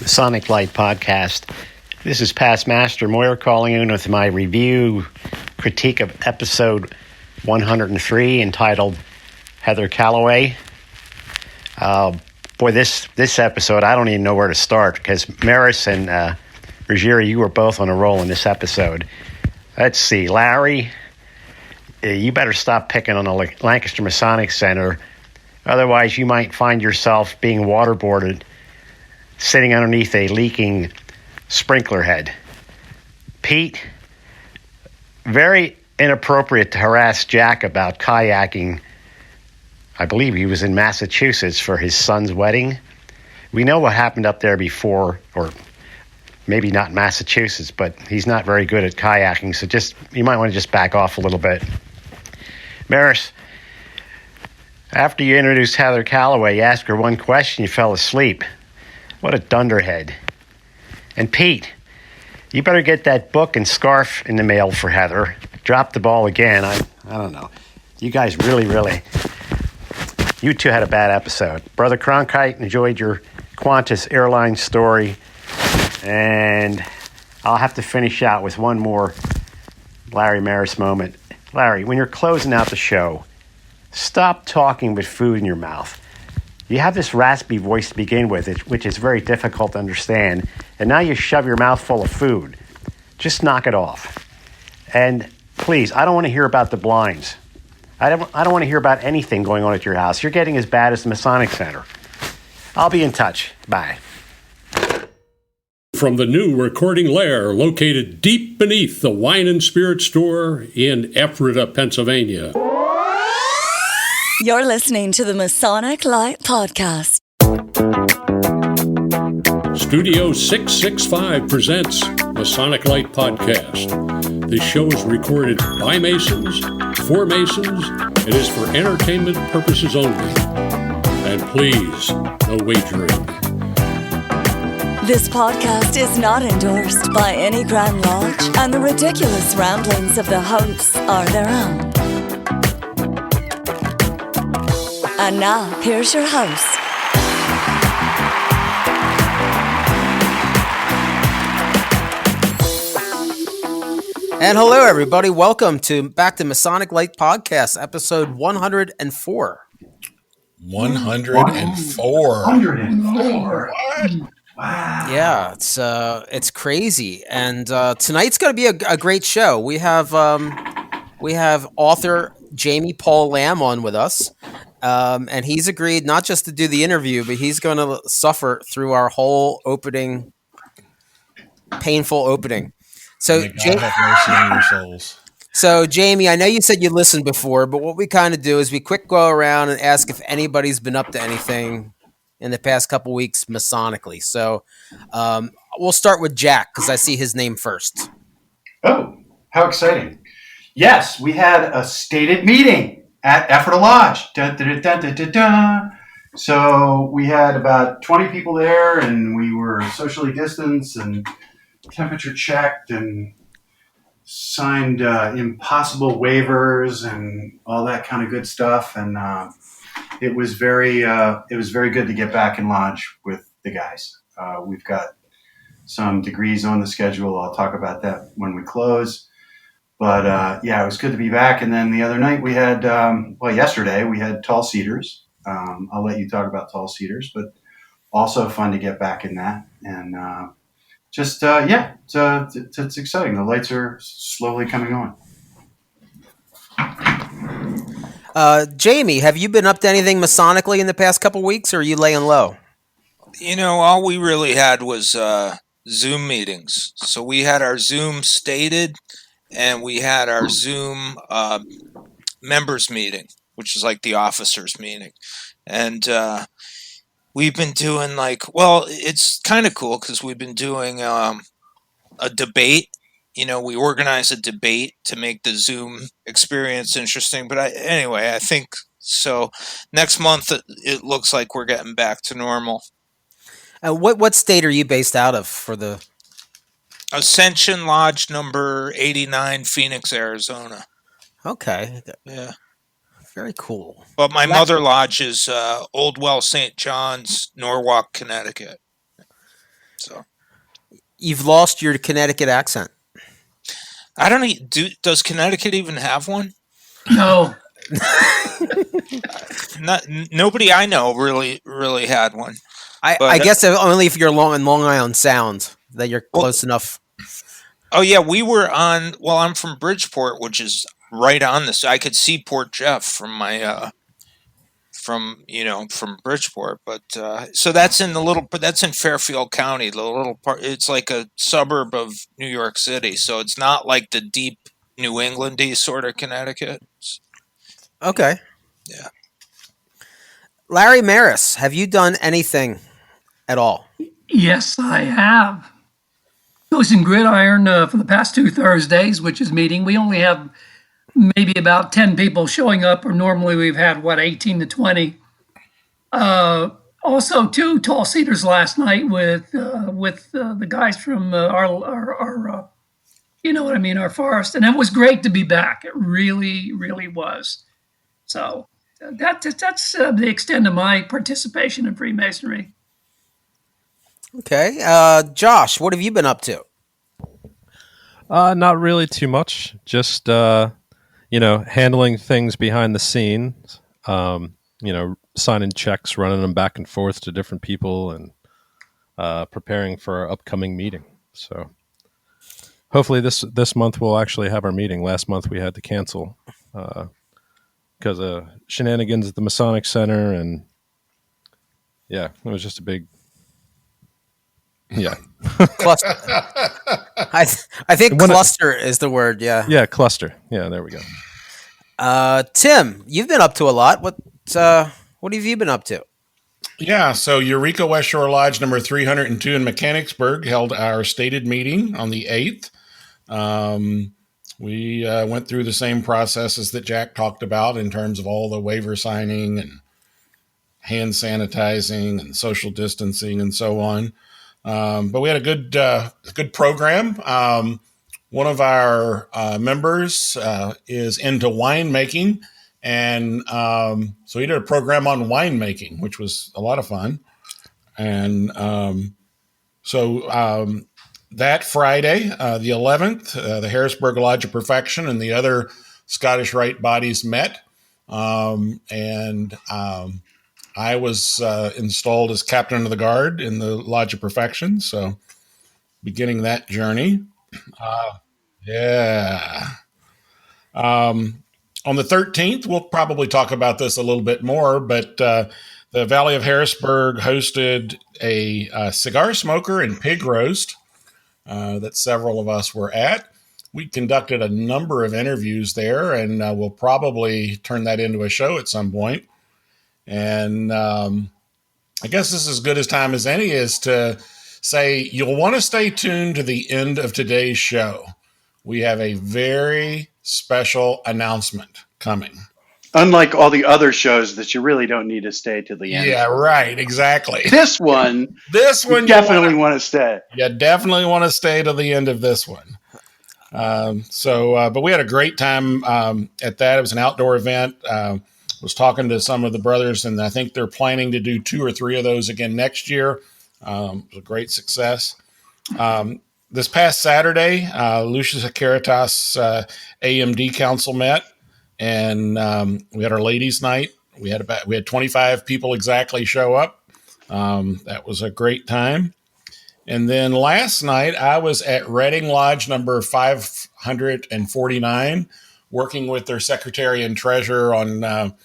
Masonic Light Podcast. This is Past Master Moyer calling in with my review critique of episode 103 entitled Heather Calloway. This episode, I don't even know where to start because Merris and Ruggieri, you were both on a roll in this episode. Let's see, Larry, you better stop picking on the Lancaster Masonic Center. Otherwise, you might find yourself being waterboarded sitting underneath a leaking sprinkler head. Pete, very inappropriate to harass Jack about kayaking. I believe he was in Massachusetts for his son's wedding. We know what happened up there before, or maybe not Massachusetts, but he's not very good at kayaking, so you might want to just back off a little bit. Merris, after you introduced Heather Calloway, you asked her one question, you fell asleep. What a dunderhead. And Pete, you better get that book and scarf in the mail for Heather. Drop the ball again. I don't know. You guys really, you two had a bad episode. Brother Cronkite, enjoyed your Qantas Airlines story. And I'll have to finish out with one more Larry Merris moment. Larry, when you're closing out the show, stop talking with food in your mouth. You have this raspy voice to begin with, which is very difficult to understand, and now you shove your mouth full of food. Just knock it off. And please, I don't want to hear about the blinds. I don't want to hear about anything going on at your house. You're getting as bad as the Masonic Center. I'll be in touch. Bye. From the new recording lair located deep beneath the Wine and Spirit store in Ephrata, Pennsylvania. You're listening to the Masonic Light Podcast. Studio 665 presents Masonic Light Podcast. This show is recorded by Masons, for Masons. It is for entertainment purposes only. And please, no wagering. This podcast is not endorsed by any Grand Lodge, and the ridiculous ramblings of the hosts are their own. And now, here's your host. And hello, everybody. Welcome back to Masonic Light Podcast, episode 104. 104. 104. Wow. Yeah, it's crazy. And tonight's going to be a great show. We have author Jaime Paul Lamb on with us. And he's agreed not just to do the interview, but he's going to suffer through our whole painful opening. So, God have mercy on your souls. So, Jaime, I know you said you listened before, but what we kind of do is we quick go around and ask if anybody's been up to anything in the past couple weeks Masonically. So, we'll start with Jack because I see his name first. Oh, how exciting. Yes, we had a stated meeting at Ephrata Lodge. Dun, dun, dun, dun, dun, dun. So we had about 20 people there, and we were socially distanced and temperature checked and signed impossible waivers and all that kind of good stuff. And it was very good to get back in lodge with the guys. We've got some degrees on the schedule. I'll talk about that when we close. But, it was good to be back. And then the other night we had, yesterday we had Tall Cedars. I'll let you talk about Tall Cedars, but also fun to get back in that. And it's exciting. The lights are slowly coming on. Jaime, have you been up to anything Masonically in the past couple weeks, or are you laying low? You know, all we really had was Zoom meetings. So we had our Zoom stated, and we had our Zoom members meeting, which is like the officers meeting. And we've been doing it's kind of cool because we've been doing a debate. You know, we organize a debate to make the Zoom experience interesting. But I think so. Next month, it looks like we're getting back to normal. What state are you based out of for the... Ascension Lodge number 89, Phoenix, Arizona. Okay. Yeah. Very cool. But my mother lodge is Old Well St. John's, Norwalk, Connecticut. So You've lost your Connecticut accent. I don't know. Does Connecticut even have one? No. Nobody I know really had one. I guess only if you're in Long Island Sound that you're close enough. Oh yeah, we were on. Well, I'm from Bridgeport, which is right on this. I could see Port Jeff from my from Bridgeport, but so that's in that's in Fairfield County, the little part. It's like a suburb of New York City, so it's not like the deep New Englandy sort of Connecticut. Okay. Yeah. Larry Merris, have you done anything at all? Yes, I have. Ghost and Gridiron for the past 2 Thursdays, which is meeting. We only have maybe about 10 people showing up, or normally we've had, 18 to 20. Also, 2 tall cedars last night with the guys from our you know what I mean, our forest. And it was great to be back. It really, really was. So that's the extent of my participation in Freemasonry. Okay. Josh, what have you been up to? Not really too much. Just, handling things behind the scenes, signing checks, running them back and forth to different people, and preparing for our upcoming meeting. So hopefully this month we'll actually have our meeting. Last month we had to cancel because of shenanigans at the Masonic Center, and yeah, it was just a big cluster. I think cluster is the word. Yeah, cluster. Yeah, there we go. Tim, you've been up to a lot. What have you been up to? Yeah, so Eureka West Shore Lodge number 302 in Mechanicsburg held our stated meeting on the 8th. We went through the same processes that Jack talked about in terms of all the waiver signing and hand sanitizing and social distancing and so on. But we had a good program. One of our members is into winemaking, and so he did a program on winemaking, which was a lot of fun. And so that Friday, the 11th, the Harrisburg Lodge of Perfection and the other Scottish Rite bodies met, and I was installed as captain of the guard in the Lodge of Perfection, so beginning that journey. On the 13th, we'll probably talk about this a little bit more, but the Valley of Harrisburg hosted a cigar smoker and pig roast that several of us were at. We conducted a number of interviews there, and we'll probably turn that into a show at some point. And I guess this is as good a time as any is to say you'll want to stay tuned to the end of today's show. We have a very special announcement coming. Unlike all the other shows that you really don't need to stay to the end. Yeah, right. Exactly. This one you definitely want to stay. You definitely want to stay to the end of this one. But we had a great time at that. It was an outdoor event. Was talking to some of the brothers, and I think they're planning to do 2 or 3 of those again next year. It was a great success. This past Saturday, Lucius Caritas AMD Council met, and we had our ladies' night. We had 25 people exactly show up. That was a great time. And then last night, I was at Reading Lodge number 549, working with their secretary and treasurer on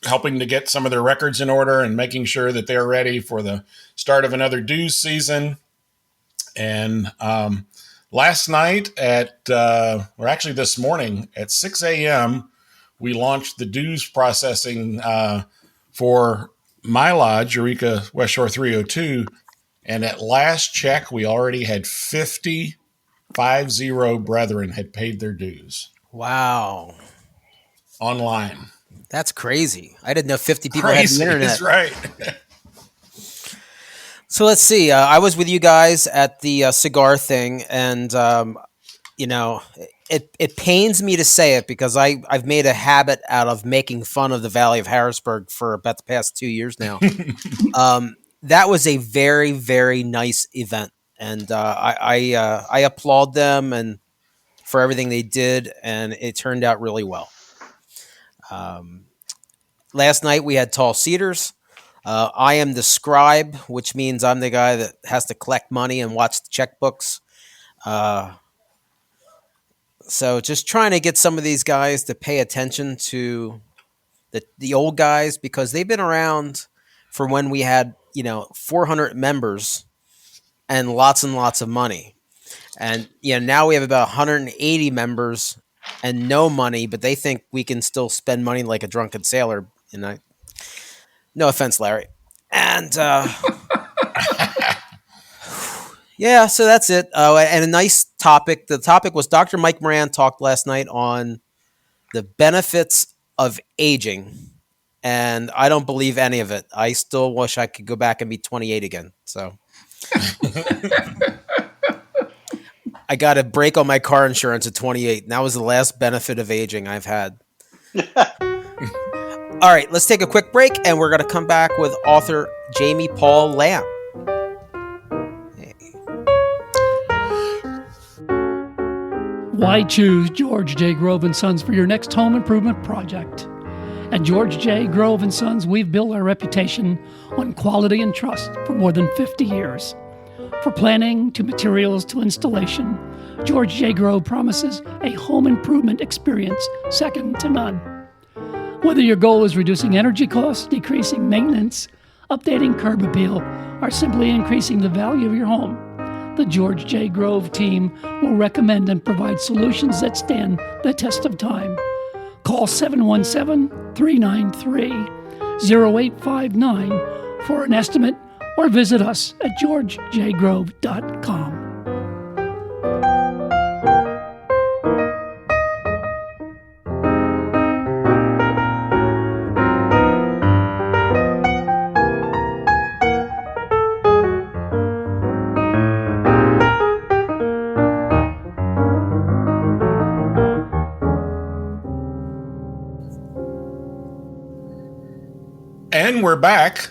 helping to get some of their records in order and making sure that they're ready for the start of another dues season. And last night this morning at 6 a.m., we launched the dues processing for my lodge, Eureka West Shore 302. And at last check, we already had 50 brethren had paid their dues. Wow. Online. That's crazy. I didn't know 50 people had the internet. That's right. So let's see. I was with you guys at the cigar thing, and it pains me to say it because I've made a habit out of making fun of the Valley of Harrisburg for about the past 2 years now. that was a very, very nice event, and I applaud them and for everything they did, and it turned out really well. Last night we had Tall Cedars. I am the scribe, which means I'm the guy that has to collect money and watch the checkbooks. So just trying to get some of these guys to pay attention to the old guys, because they've been around for when we had 400 members and lots of money, and now we have about 180 members and no money, but they think we can still spend money like a drunken sailor. And no offense, Larry. And yeah, so that's it. And a nice topic. The topic was Dr. Mike Moran talked last night on the benefits of aging. And I don't believe any of it. I still wish I could go back and be 28 again. So I got a break on my car insurance at 28. And that was the last benefit of aging I've had. All right, let's take a quick break, and we're going to come back with author Jaime Paul Lamb. Why choose George J. Grove & Sons for your next home improvement project? At George J. Grove & Sons, we've built our reputation on quality and trust for more than 50 years. For planning to materials to installation, George J. Grove promises a home improvement experience second to none. Whether your goal is reducing energy costs, decreasing maintenance, updating curb appeal, or simply increasing the value of your home, the George J. Grove team will recommend and provide solutions that stand the test of time. Call 717-393-0859 for an estimate, or visit us at georgejgrove.com. And we're back.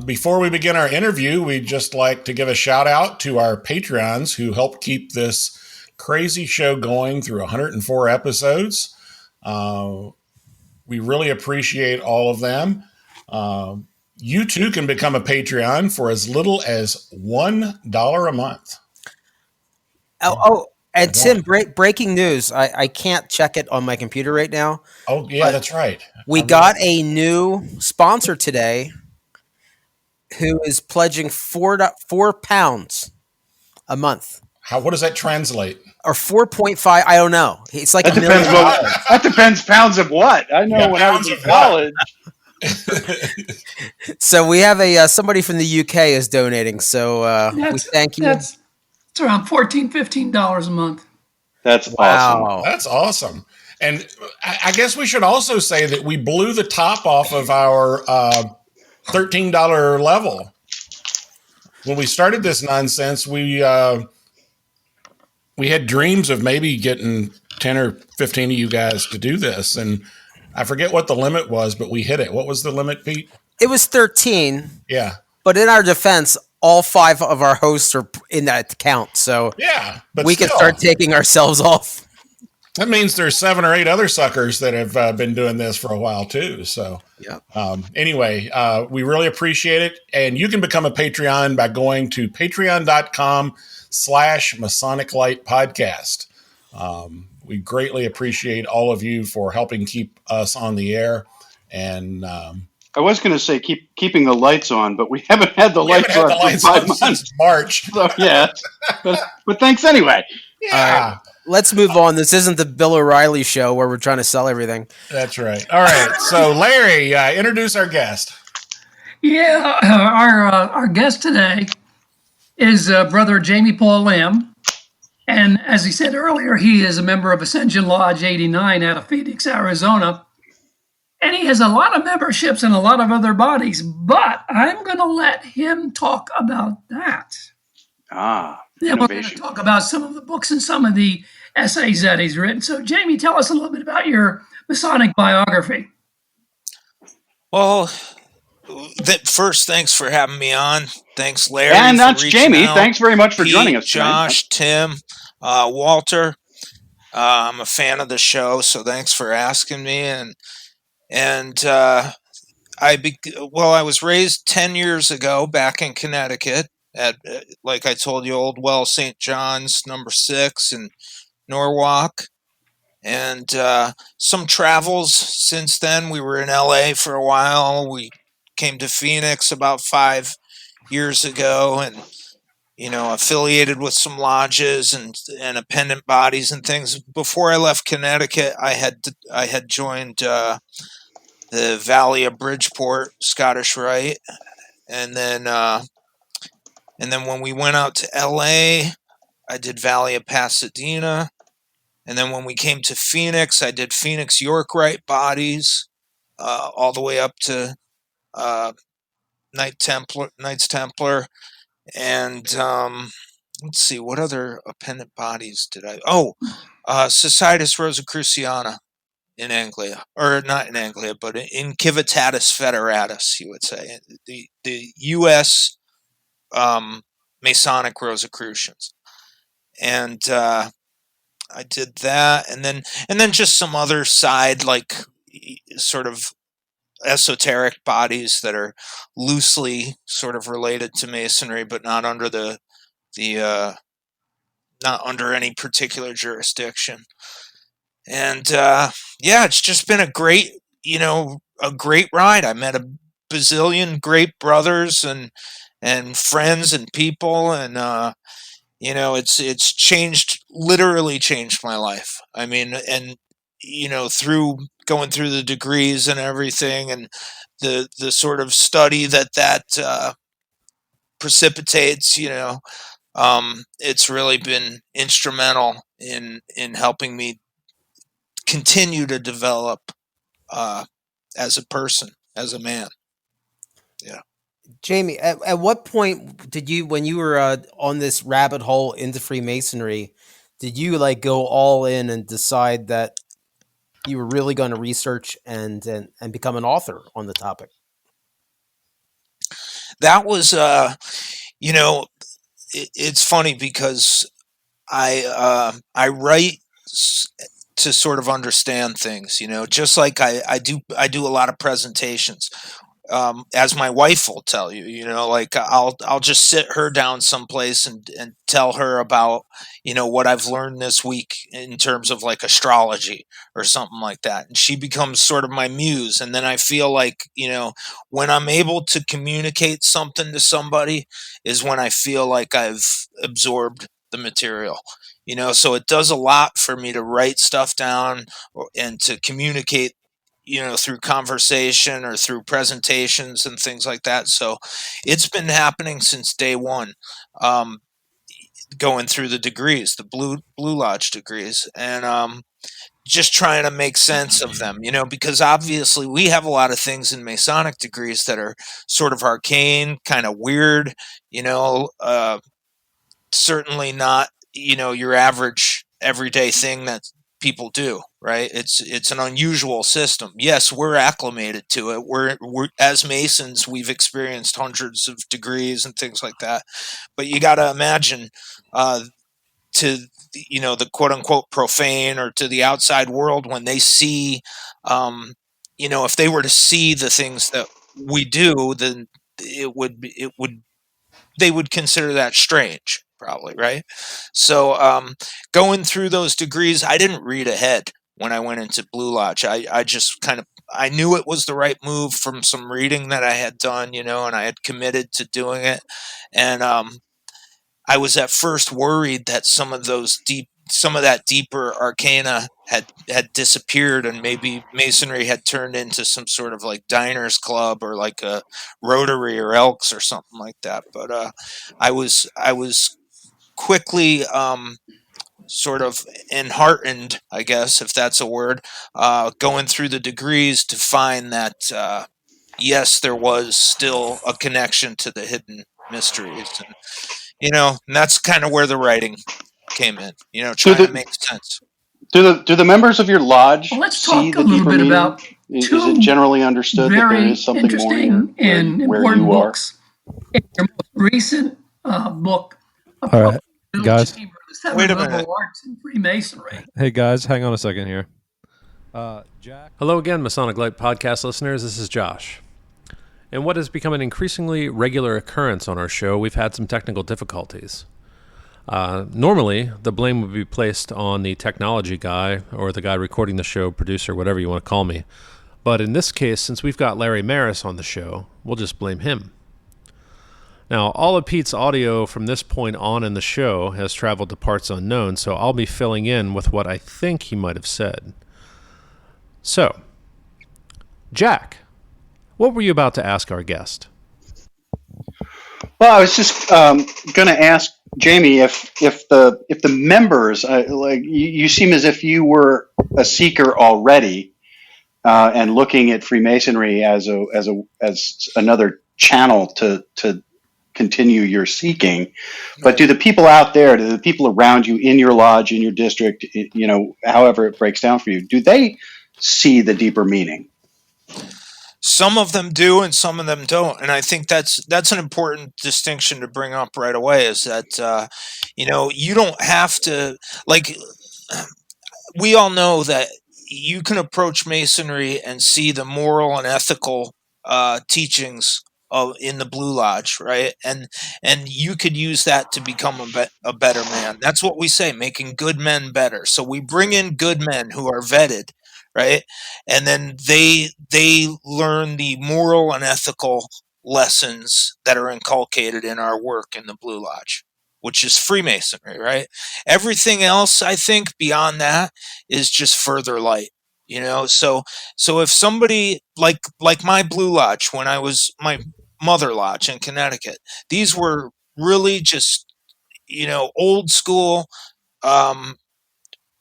Before we begin our interview, we'd just like to give a shout out to our Patreons who help keep this crazy show going through 104 episodes. We really appreciate all of them. You too can become a Patreon for as little as $1 a month. And Tim, breaking news. I can't check it on my computer right now. Oh, yeah, that's right. We got a new sponsor today who is pledging £4 a month. What does that translate? Or 4.5, I don't know. It's like that depends. That depends. Pounds of what? I know when I was in college. So we have somebody from the UK is donating. So we thank you. It's around $14, $15 a month. That's awesome. That's awesome. And I guess we should also say that we blew the top off of our $13 level. When we started this nonsense, we had dreams of maybe getting 10 or 15 of you guys to do this. And I forget what the limit was, but we hit it. What was the limit, Pete? It was 13. Yeah. But in our defense, all 5 of our hosts are in that count. So yeah, but we can start taking ourselves off. That means there's 7 or 8 other suckers that have been doing this for a while too. So anyway, we really appreciate it. And you can become a Patreon by going to patreon.com/Masonic Light Podcast. We greatly appreciate all of you for helping keep us on the air. And I was going to say keeping the lights on, but we haven't had the lights on for 5 months. Since March. So, yeah, but thanks anyway. Yeah. Let's move on. This isn't the Bill O'Reilly show where we're trying to sell everything. That's right. All right. So, Larry, introduce our guest. Yeah, our guest today is Brother Jaime Paul Lamb. And as he said earlier, he is a member of Ascension Lodge 89 out of Phoenix, Arizona. And he has a lot of memberships in a lot of other bodies, but I'm going to let him talk about that. Then we're going to talk about some of the books and some of the essays that he's written. So, Jaime, tell us a little bit about your Masonic biography. Well, First, thanks for having me on. Thanks, Larry. And for that's reaching Jamie. out. Thanks very much for Pete, joining us tonight. Josh, Tim, Walter. I'm a fan of the show, so thanks for asking me. And I was raised 10 years ago back in Connecticut at, like I told you, Old Well St. John's number 6 in Norwalk. And some travels since then. We were in LA for a while. We came to Phoenix about 5 years ago, and affiliated with some lodges and appendant bodies and things. Before I left Connecticut, I had joined the Valley of Bridgeport Scottish Rite, and then when we went out to LA, I did Valley of Pasadena. And then when we came to Phoenix, I did Phoenix York Rite bodies, all the way up to Knights Templar. And let's see, what other appendant bodies did I? Societas Rosicruciana in Anglia, or not in Anglia, but in Civitatis Federatus, you would say, the U.S. Masonic Rosicrucians, and I did that, and then just some other side, like sort of esoteric bodies that are loosely sort of related to Masonry, but not under not under any particular jurisdiction. And it's just been a great ride. I met a bazillion great brothers and friends and people, and it's literally changed my life. I mean, and through going through the degrees and everything, and the sort of study that precipitates, it's really been instrumental in helping me continue to develop as a person, as a man. Yeah. Jamie, at what point did you, when you were on this rabbit hole into Freemasonry, did you go all in and decide that you were really going to research and become an author on the topic? That was, it's funny because I write to sort of understand things, just like I do a lot of presentations. As my wife will tell you, I'll just sit her down someplace and tell her about, what I've learned this week in terms of astrology or something like that. And she becomes sort of my muse. And then I feel like, when I'm able to communicate something to somebody is when I feel like I've absorbed the material. So it does a lot for me to write stuff down and to communicate through conversation or through presentations and things like that. So it's been happening since day one, going through the degrees, the Blue Lodge degrees, and just trying to make sense of them, because obviously we have a lot of things in Masonic degrees that are sort of arcane, kind of weird, certainly not, your average everyday thing that people do, right? It's an unusual system. Yes, we're acclimated to it. We're as Masons, we've experienced hundreds of degrees and things like that. But you got to imagine, to the quote unquote profane or to the outside world, when they see, if they were to see the things that we do, then they would consider that strange, probably, right? So going through those degrees, I didn't read ahead when I went into Blue Lodge. I just I knew it was the right move from some reading that I had done, and I had committed to doing it. And I was at first worried that some of that deeper arcana had disappeared, and maybe Masonry had turned into some sort of diners club or a Rotary or Elks or something like that. But I was quickly sort of enheartened, I guess, if that's a word, going through the degrees to find that yes, there was still a connection to the hidden mysteries, and that's kind of where the writing came in, trying to make sense. Do the members of your lodge Well, let's see talk the a little deeper bit meaning? about Is it generally understood that there very is something more here interesting and where important you are? books. In your most recent book, All right, guys. Chamber, the Seven Wait a Liberal minute. Arts in Freemasonry. Hey guys, hang on a second here. Jack. Hello again, Masonic Light podcast listeners. This is Josh. In what has become an increasingly regular occurrence on our show, we've had some technical difficulties. Normally, the blame would be placed on the technology guy or the guy recording the show, producer, whatever you want to call me. But in this case, since we've got Larry Merris on the show, we'll just blame him. Now, all of Pete's audio from this point on in the show has traveled to parts unknown, so I'll be filling in with what I think he might have said. So, Jack, what were you about to ask our guest? Well, I was just going to ask Jaime if the members, like you seem as if you were a seeker already, and looking at Freemasonry as another channel to continue your seeking. But do the people out there, do the people around you in your lodge, in your district, however it breaks down for you, do they see the deeper meaning? Some of them do and some of them don't. And I think that's an important distinction to bring up right away, is that, you don't have to, like, we all know that you can approach Masonry and see the moral and ethical teachings in the Blue Lodge, right? And you could use that to become a better man. That's what we say, making good men better. So we bring in good men who are vetted, right? And then they learn the moral and ethical lessons that are inculcated in our work in the Blue Lodge, which is Freemasonry, right? Everything else, I think, beyond that is just further light. So if somebody like my Blue Lodge, when I was my mother lodge in Connecticut, these were really just, old school,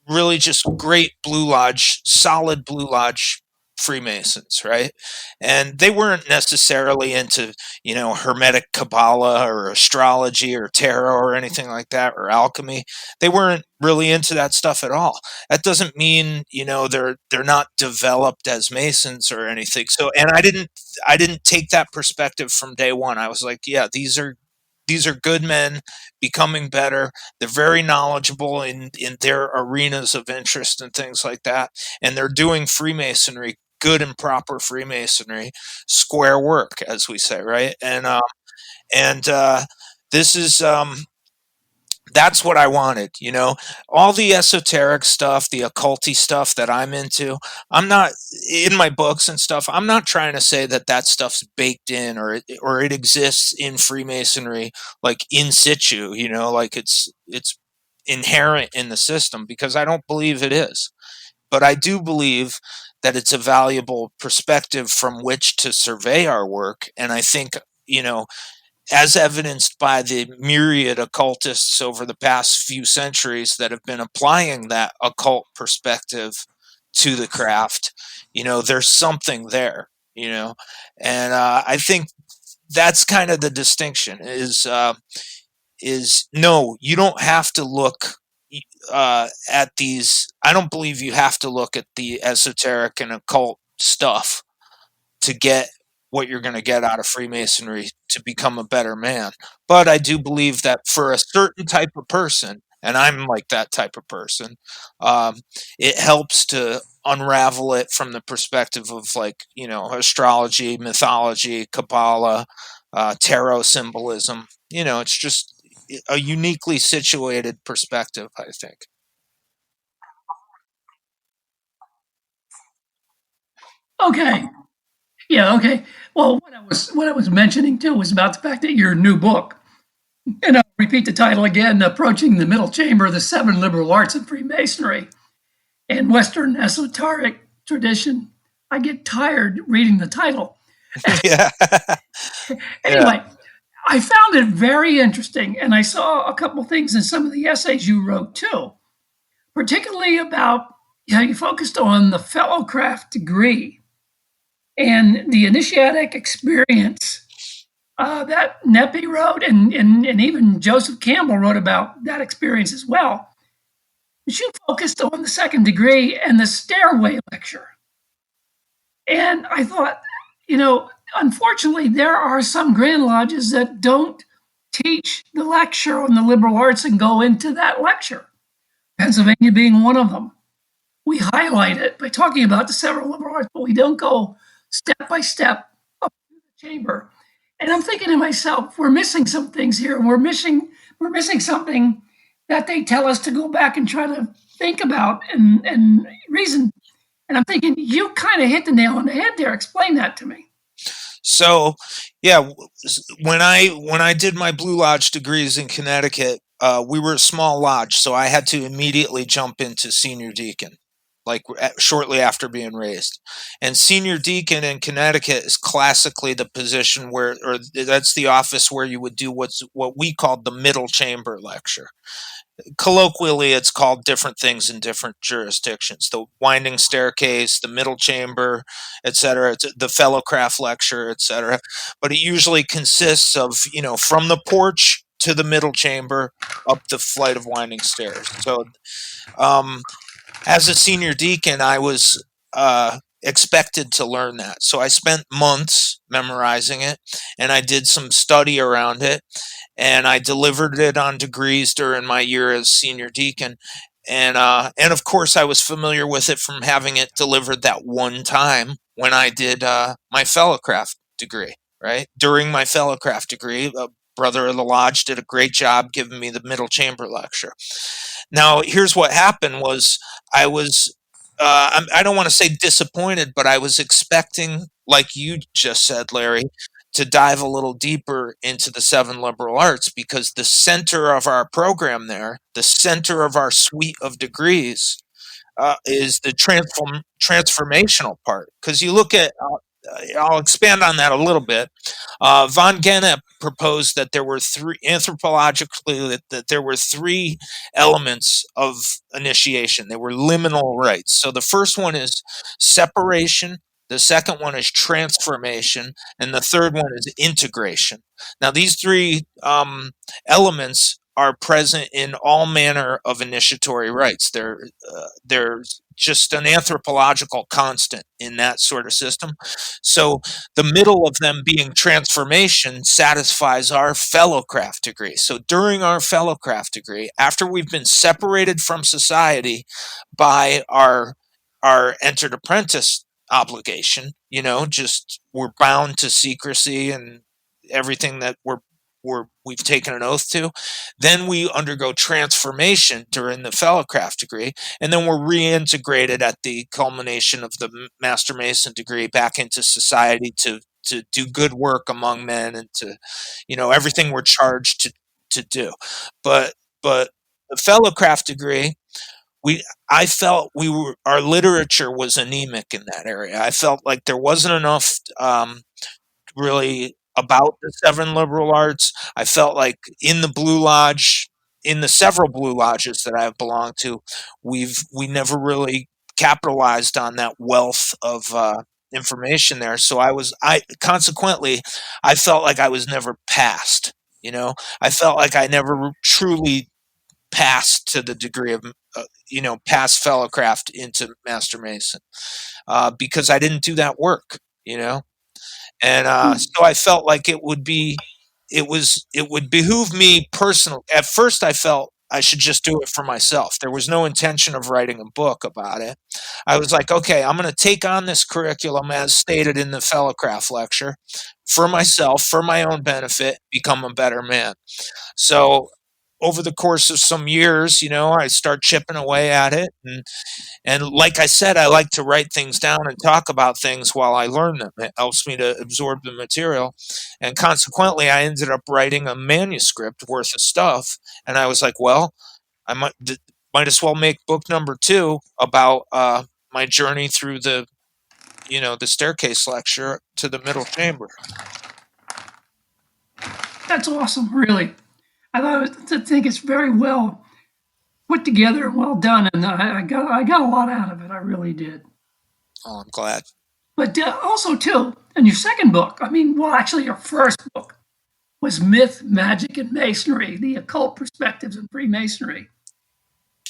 really just great Blue Lodge, solid Blue Lodge Freemasons, right? And they weren't necessarily into, Hermetic Kabbalah or astrology or tarot or anything like that, or alchemy. They weren't really into that stuff at all. That doesn't mean, they're not developed as Masons or anything. So, and I didn't take that perspective from day one. I was like, yeah, these are good men becoming better. They're very knowledgeable in their arenas of interest and things like that. And they're doing Freemasonry, good and proper Freemasonry, square work, as we say, right? And this is that's what I wanted, all the esoteric stuff, the occulty stuff that I'm into. I'm not in my books and stuff. I'm not trying to say that stuff's baked in or it exists in Freemasonry, like in situ, like it's inherent in the system, because I don't believe it is. But I do believe that it's a valuable perspective from which to survey our work. And I think, as evidenced by the myriad occultists over the past few centuries that have been applying that occult perspective to the craft, there's something there, and I think that's kind of the distinction is no, you don't have to look at these. I don't believe you have to look at the esoteric and occult stuff to get what you're going to get out of Freemasonry to become a better man. But I do believe that for a certain type of person, and I'm like that type of person, it helps to unravel it from the perspective of, like, astrology, mythology, Kabbalah, tarot symbolism. It's just a uniquely situated perspective, I think. Okay. Yeah. Okay. Well, what I was mentioning too was about the fact that your new book, and I'll repeat the title again: "Approaching the Middle Chamber: The Seven Liberal Arts in Freemasonry and Western Esoteric Tradition." I get tired reading the title. Yeah. Anyway, I found it very interesting, and I saw a couple things in some of the essays you wrote too, particularly about how you focused on the fellowcraft degree and the initiatic experience that Neppy wrote, and even Joseph Campbell wrote about that experience as well. But you focused on the second degree and the stairway lecture. And I thought, you know, unfortunately, there are some Grand Lodges that don't teach the lecture on the liberal arts and go into that lecture, Pennsylvania being one of them. We highlight it by talking about the several liberal arts, but we don't go step by step up to the chamber. And I'm thinking to myself, we're missing some things here. And we're missing something that they tell us to go back and try to think about and reason. And I'm thinking, you kind of hit the nail on the head there. Explain that to me. So, yeah, when I did my Blue Lodge degrees in Connecticut, we were a small lodge, so I had to immediately jump into senior deacon, like shortly after being raised. And senior deacon in Connecticut is classically the position where, or that's the office where you would do what we called the middle chamber lecture. Colloquially, it's called different things in different jurisdictions: the winding staircase, the middle chamber, etc., the fellowcraft lecture, etc. But it usually consists of, from the porch to the middle chamber up the flight of winding stairs. So as a senior deacon, I was expected to learn that. So I spent months memorizing it, and I did some study around it, and I delivered it on degrees during my year as senior deacon. And of course, I was familiar with it from having it delivered that one time when I did my fellowcraft degree, right? During my fellowcraft degree, a brother of the lodge did a great job giving me the middle chamber lecture. Now, here's what happened was I was, I don't want to say disappointed, but I was expecting, like you just said, Larry, to dive a little deeper into the 7 liberal arts, because the center of our program there, the center of our suite of degrees, is the transformational part. Because you look at, I'll expand on that a little bit. Von Gennep proposed that there were three, anthropologically, that there were 3 elements of initiation. They were liminal rites. So the first one is separation, the second one is transformation, and the third one is integration. Now, these 3 elements are present in all manner of initiatory rites. They're just an anthropological constant in that sort of system. So the middle of them being transformation satisfies our fellowcraft degree. So during our fellowcraft degree, after we've been separated from society by our entered apprentice obligation, just we're bound to secrecy and everything that we've taken an oath to, then we undergo transformation during the fellowcraft degree, and then we're reintegrated at the culmination of the Master Mason degree back into society to do good work among men and to, everything we're charged to do. But the fellowcraft degree, I felt our literature was anemic in that area. I felt like there wasn't enough really about the 7 liberal arts. I felt like in the Blue Lodge, in the several Blue Lodges that I've belonged to, we never really capitalized on that wealth of information there. So consequently, I felt like I was never passed. I felt like I never truly passed to the degree of, past fellowcraft into Master Mason, because I didn't do that work, And so I felt like it would behoove me personally. At first, I felt I should just do it for myself. There was no intention of writing a book about it. I was like, okay, I'm going to take on this curriculum as stated in the fellowcraft lecture for myself, for my own benefit, become a better man. So over the course of some years, I start chipping away at it. And like I said, I like to write things down and talk about things while I learn them. It helps me to absorb the material. And consequently, I ended up writing a manuscript worth of stuff. And I was like, well, I might as well make book number 2 about my journey through the staircase lecture to the middle chamber. That's awesome, really. I think it's very well put together and well done, and I got a lot out of it. I really did. Oh, I'm glad. But also, too, in your second book, actually your first book was Myth, Magic, and Masonry, the Occult Perspectives in Freemasonry.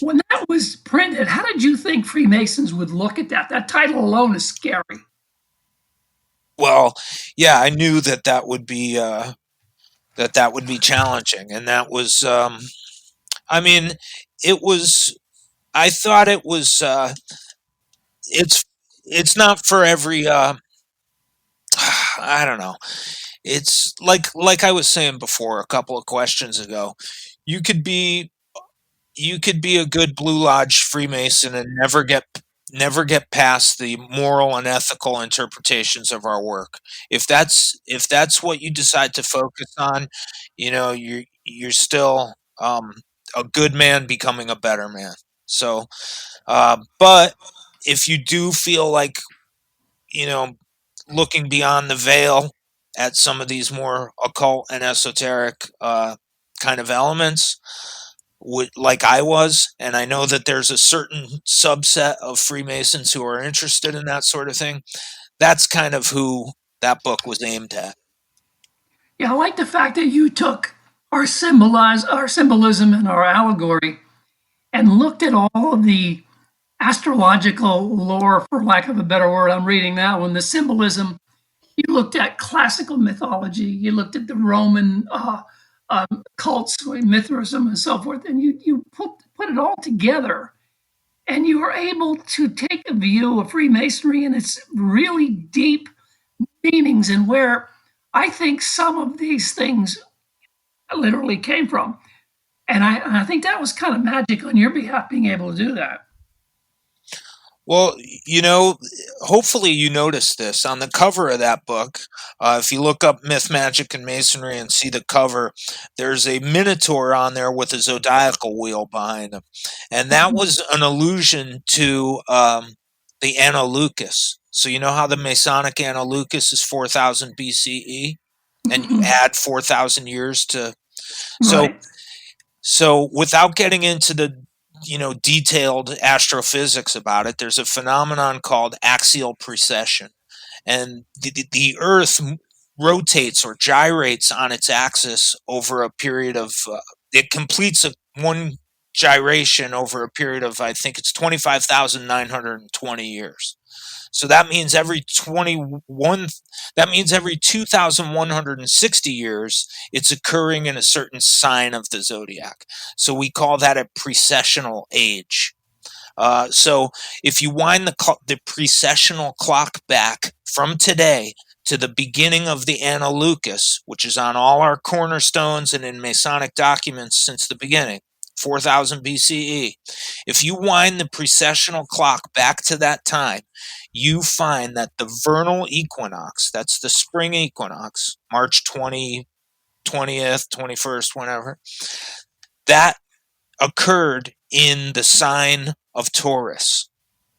When that was printed, how did you think Freemasons would look at that? That title alone is scary. Well, yeah, I knew that would be that would be challenging, and that was, I mean, it was. I thought it was. It's it's not for every. I don't know. It's like I was saying before a couple of questions ago. You could be you could be a good Blue Lodge Freemason and never get past the moral and ethical interpretations of our work. If that's what you decide to focus on, you're still a good man becoming a better man. So, but if you do feel like, you know, looking beyond the veil at some of these more occult and esoteric kind of elements, like I was, and I know that there's a certain subset of Freemasons who are interested in that sort of thing. That's kind of who that book was aimed at. Yeah, I like the fact that you took our symbolism and our allegory and looked at all of the astrological lore, for lack of a better word. I'm reading that one. The symbolism. You looked at classical mythology. You looked at the Roman cults, Mithraism, and so forth, and you put it all together, and you were able to take a view of Freemasonry and its really deep meanings, and where I think some of these things literally came from. And I think that was kind of magic on your behalf, being able to do that. Well, hopefully you noticed this on the cover of that book. If you look up Myth, Magic, and Masonry and see the cover, there's a minotaur on there with a zodiacal wheel behind him. And that was an allusion to the Anno Lucas. So you know how the Masonic Anno Lucas is 4000 BCE? And you add 4,000 years to... Right. So without getting into the detailed astrophysics about it, there's a phenomenon called axial precession, and the Earth rotates or gyrates on its axis over a period of it completes one gyration over a period of, I think it's 25,920 years. So that means every 2,160 years, it's occurring in a certain sign of the zodiac. So we call that a precessional age. So if you wind the precessional clock back from today to the beginning of the Anno Lucas, which is on all our cornerstones and in Masonic documents since the beginning, 4000 BCE. If you wind the precessional clock back to that time, you find that the vernal equinox, that's the spring equinox, March 20th, 21st, whenever, that occurred in the sign of Taurus.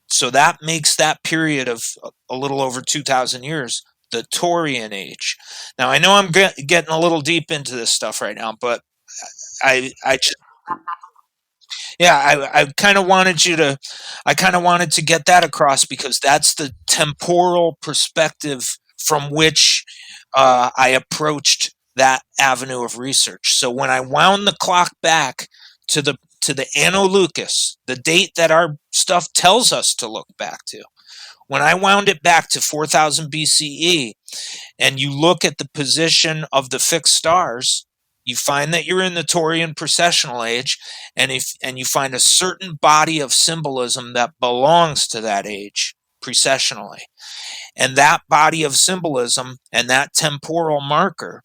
So that makes that period of a little over 2,000 years the Taurian age. Now, I know I'm getting a little deep into this stuff right now, but I kind of wanted to get that across, because that's the temporal perspective from which I approached that avenue of research. So when I wound the clock back to the Anno Lucas, the date that our stuff tells us to look back to, when I wound it back to 4000 BCE, and you look at the position of the fixed stars, you find that you're in the Taurian precessional age, and you find a certain body of symbolism that belongs to that age precessionally. And that body of symbolism and that temporal marker,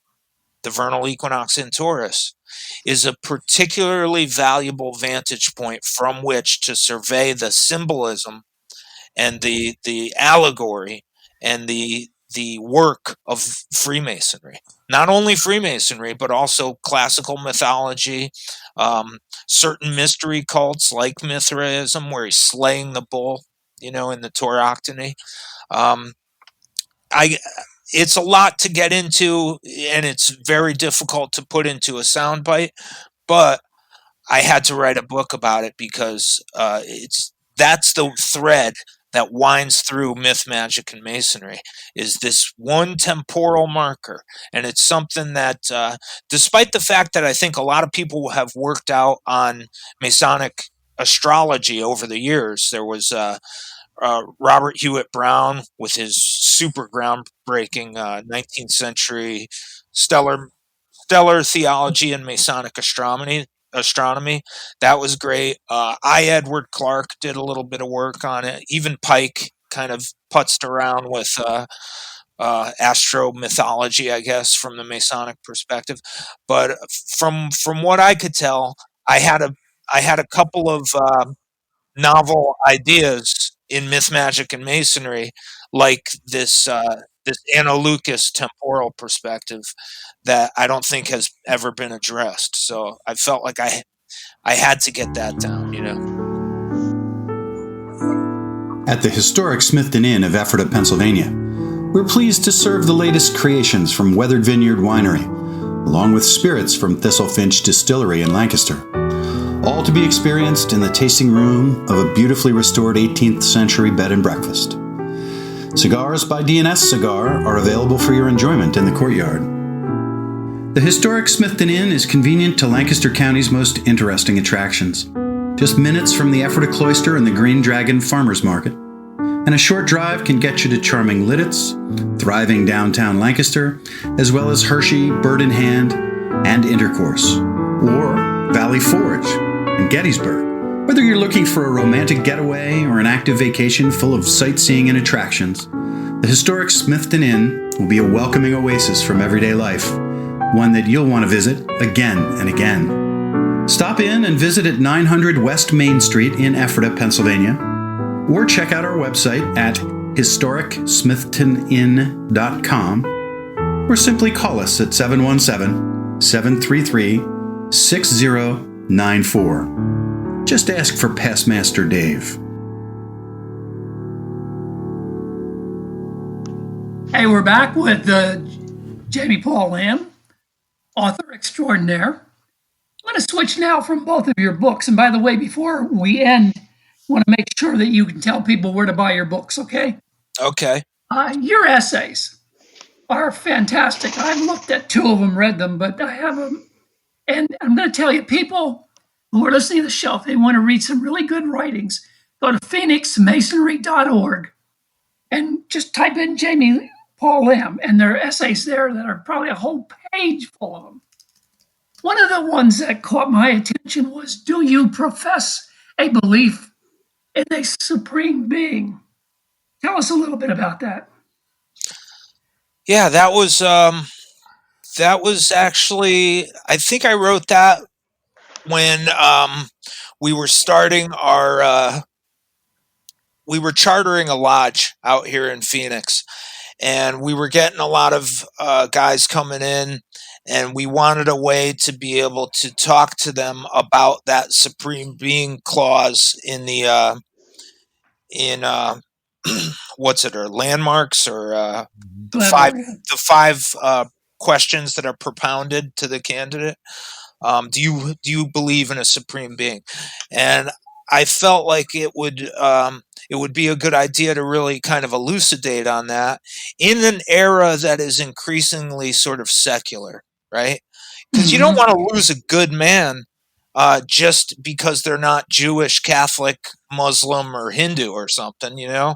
the vernal equinox in Taurus, is a particularly valuable vantage point from which to survey the symbolism and the allegory and the work of Freemasonry. Not only Freemasonry, but also classical mythology, certain mystery cults like Mithraism, where he's slaying the bull, in the Tauroctony. It's a lot to get into, and it's very difficult to put into a soundbite, but I had to write a book about it, because that's the thread that winds through Myth, Magic, and Masonry, is this one temporal marker. And it's something that, despite the fact that I think a lot of people have worked out on Masonic astrology over the years, there was Robert Hewitt Brown with his super groundbreaking 19th century stellar theology and Masonic astronomy. That was great. I. Edward Clark did a little bit of work on it. Even Pike kind of putzed around with astro mythology, I guess, from the Masonic perspective. But from what I could tell, I had a couple of novel ideas in myth, magic, and masonry, like this analucus temporal perspective that I don't think has ever been addressed. So I felt like I had to get that down, you know. At the Historic Smithton Inn of Ephrata, Pennsylvania, we're pleased to serve the latest creations from Weathered Vineyard Winery, along with spirits from Thistlefinch Distillery in Lancaster, all to be experienced in the tasting room of a beautifully restored 18th century bed and breakfast. Cigars by D&S Cigar are available for your enjoyment in the courtyard. The Historic Smithton Inn is convenient to Lancaster County's most interesting attractions. Just minutes from the Ephrata Cloister and the Green Dragon Farmers Market, and a short drive can get you to charming Lidditz, thriving downtown Lancaster, as well as Hershey, Bird in Hand, and Intercourse, or Valley Forge and Gettysburg. Whether you're looking for a romantic getaway or an active vacation full of sightseeing and attractions, the Historic Smithton Inn will be a welcoming oasis from everyday life, one that you'll want to visit again and again. Stop in and visit at 900 West Main Street in Ephrata, Pennsylvania, or check out our website at historicsmithtoninn.com, or simply call us at 717-733-6094. Just ask for Pastmaster Dave. Hey, we're back with Jamie Paul Lamb, author extraordinaire. I'm going to switch now from both of your books. And by the way, before we end, I want to make sure that you can tell people where to buy your books, okay? Okay. Your essays are fantastic. I've looked at two of them, read them, but I have them. And I'm going to tell you, people who are listening to the show, if they want to read some really good writings, go to phoenixmasonry.org and just type in Jamie Paul Lamb, and there are essays there that are probably a whole page full of them. One of the ones that caught my attention was, do you profess a belief in a supreme being? Tell us a little bit about that. Yeah, that was actually, I think I wrote that when we were starting we were chartering a lodge out here in Phoenix, and we were getting a lot of guys coming in, and we wanted a way to be able to talk to them about that supreme being clause in the what's it, or landmarks, or the five questions that are propounded to the candidate. Do you believe in a supreme being? And I felt like it would be a good idea to really kind of elucidate on that in an era that is increasingly sort of secular, right? Because you don't want to lose a good man just because they're not Jewish, Catholic, Muslim, or Hindu or something, you know?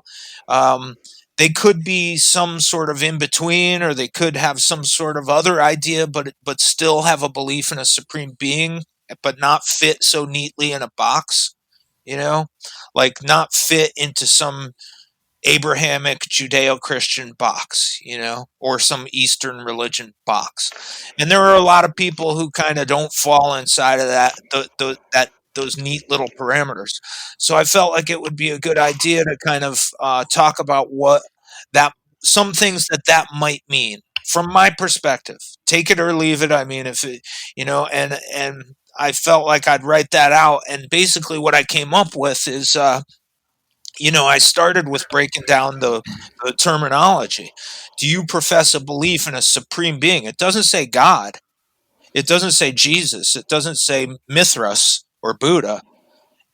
They could be some sort of in between, or they could have some sort of other idea, but still have a belief in a supreme being, but not fit so neatly in a box, you know, like not fit into some Abrahamic Judeo-Christian box, you know, or some Eastern religion box. And there are a lot of people who kind of don't fall inside of those neat little parameters. So I felt like it would be a good idea to kind of talk about some things that might mean from my perspective. Take it or leave it. I mean, if it, you know, and I felt like I'd write that out. And basically what I came up with is, you know, I started with breaking down the terminology. Do you profess a belief in a supreme being? It doesn't say God. It doesn't say Jesus. It doesn't say Mithras or Buddha.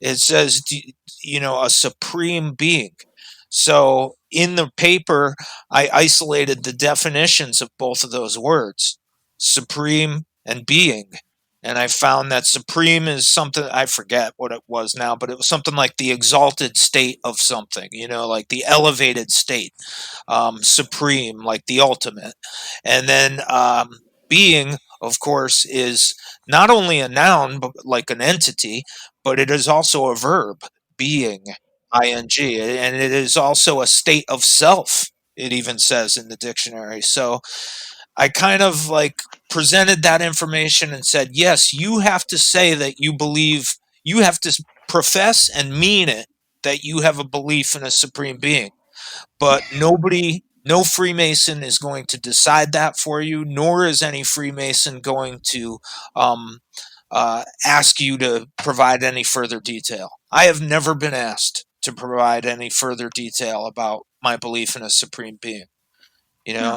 It says, you know, a supreme being. So in the paper, I isolated the definitions of both of those words, supreme and being. and I found that supreme is something, I forget what it was now, but it was something like the exalted state of something, like the elevated state. Supreme, like the ultimate. And then being, of course, is not only a noun, but like an entity, but it is also a verb, being, ing, and it is also a state of self. It even says in the dictionary. So I kind of like presented that information and said, yes, you have to say that you believe, you have to profess and mean it, that you have a belief in a supreme being. But nobody, no Freemason is going to decide that for you, nor is any Freemason going to ask you to provide any further detail. I have never been asked to provide any further detail about my belief in a supreme being.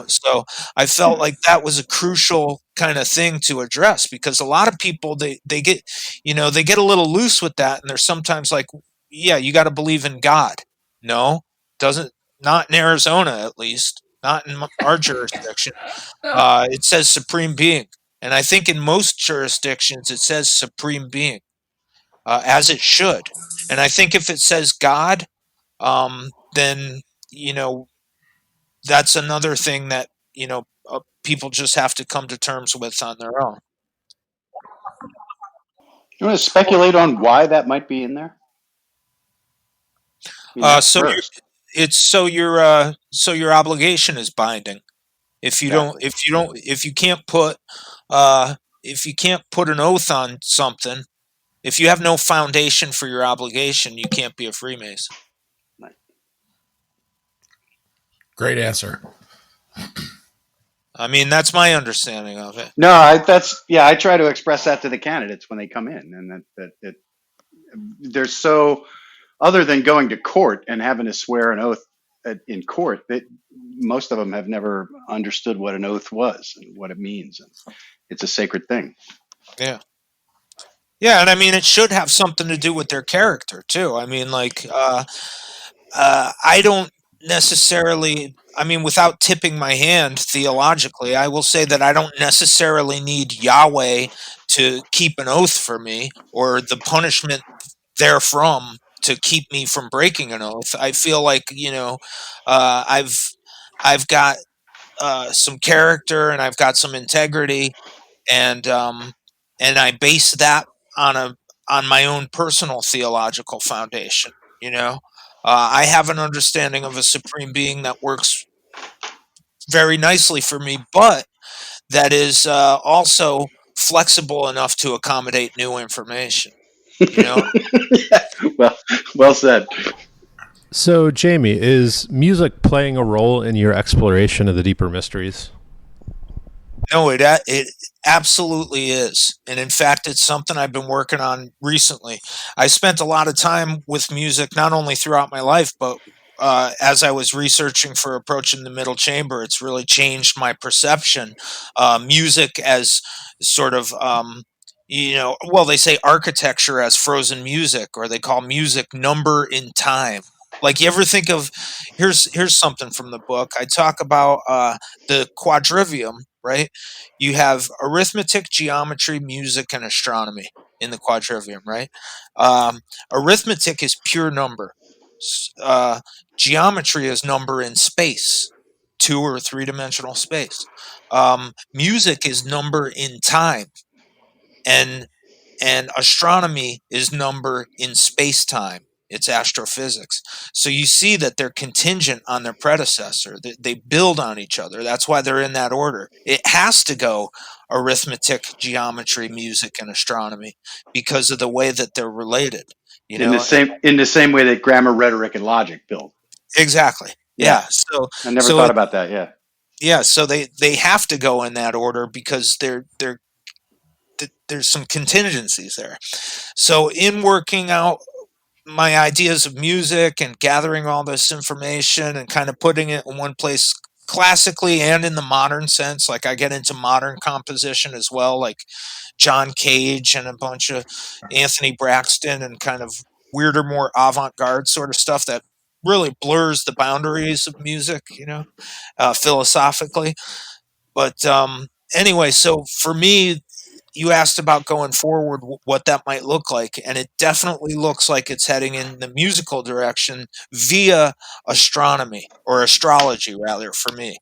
So I felt like that was a crucial kind of thing to address, because a lot of people, they get, they get a little loose with that, and they're sometimes like, yeah, you got to believe in God. No, doesn't, not in Arizona, at least, not in our jurisdiction. It says supreme being, and I think in most jurisdictions it says supreme being, as it should. And I think if it says God, then that's another thing that people just have to come to terms with on their own. You want to speculate on why that might be in there? So your obligation is binding. If you can't put an oath on something, if you have no foundation for your obligation, you can't be a Freemason. Great answer. I mean, that's my understanding of it. No, I try to express that to the candidates when they come in, and that they're so, other than going to court and having to swear an oath in court, that most of them have never understood what an oath was and what it means. And it's a sacred thing. Yeah. Yeah, and I mean, it should have something to do with their character too. I mean, like, I don't necessarily, I mean, without tipping my hand theologically, I will say that I don't necessarily need Yahweh to keep an oath for me, or the punishment therefrom to keep me from breaking an oath. I feel like, I've got some character, and I've got some integrity, and I base that on my own personal theological foundation. I have an understanding of a supreme being that works very nicely for me, but that is also flexible enough to accommodate new information. Yeah, well said. So, Jamie, is music playing a role in your exploration of the deeper mysteries? No, it absolutely is. And in fact, it's something I've been working on recently. I spent a lot of time with music, not only throughout my life, but as I was researching for Approaching the Middle Chamber, it's really changed my perception. Music as sort of, they say architecture as frozen music, or they call music number in time. Like, you ever think of, here's something from the book. I talk about the quadrivium, right? You have arithmetic, geometry, music, and astronomy in the quadrivium, right? Arithmetic is pure number. Geometry is number in space, 2 or 3-dimensional space. Music is number in time, and astronomy is number in space-time. It's astrophysics. So you see that they're contingent on their predecessor. They build on each other. That's why they're in that order. It has to go arithmetic, geometry, music, and astronomy, because of the way that they're related. In the same way that grammar, rhetoric, and logic build. Exactly. Yeah. So I never thought about that. Yeah. Yeah. So they have to go in that order, because there's some contingencies there. So in working out my ideas of music and gathering all this information and kind of putting it in one place, classically and in the modern sense, like I get into modern composition as well, like John Cage and a bunch of Anthony Braxton, and kind of weirder, more avant-garde sort of stuff that really blurs the boundaries of music, philosophically. But anyway, so for me, you asked about going forward, what that might look like, and it definitely looks like it's heading in the musical direction via astronomy, or astrology rather, for me,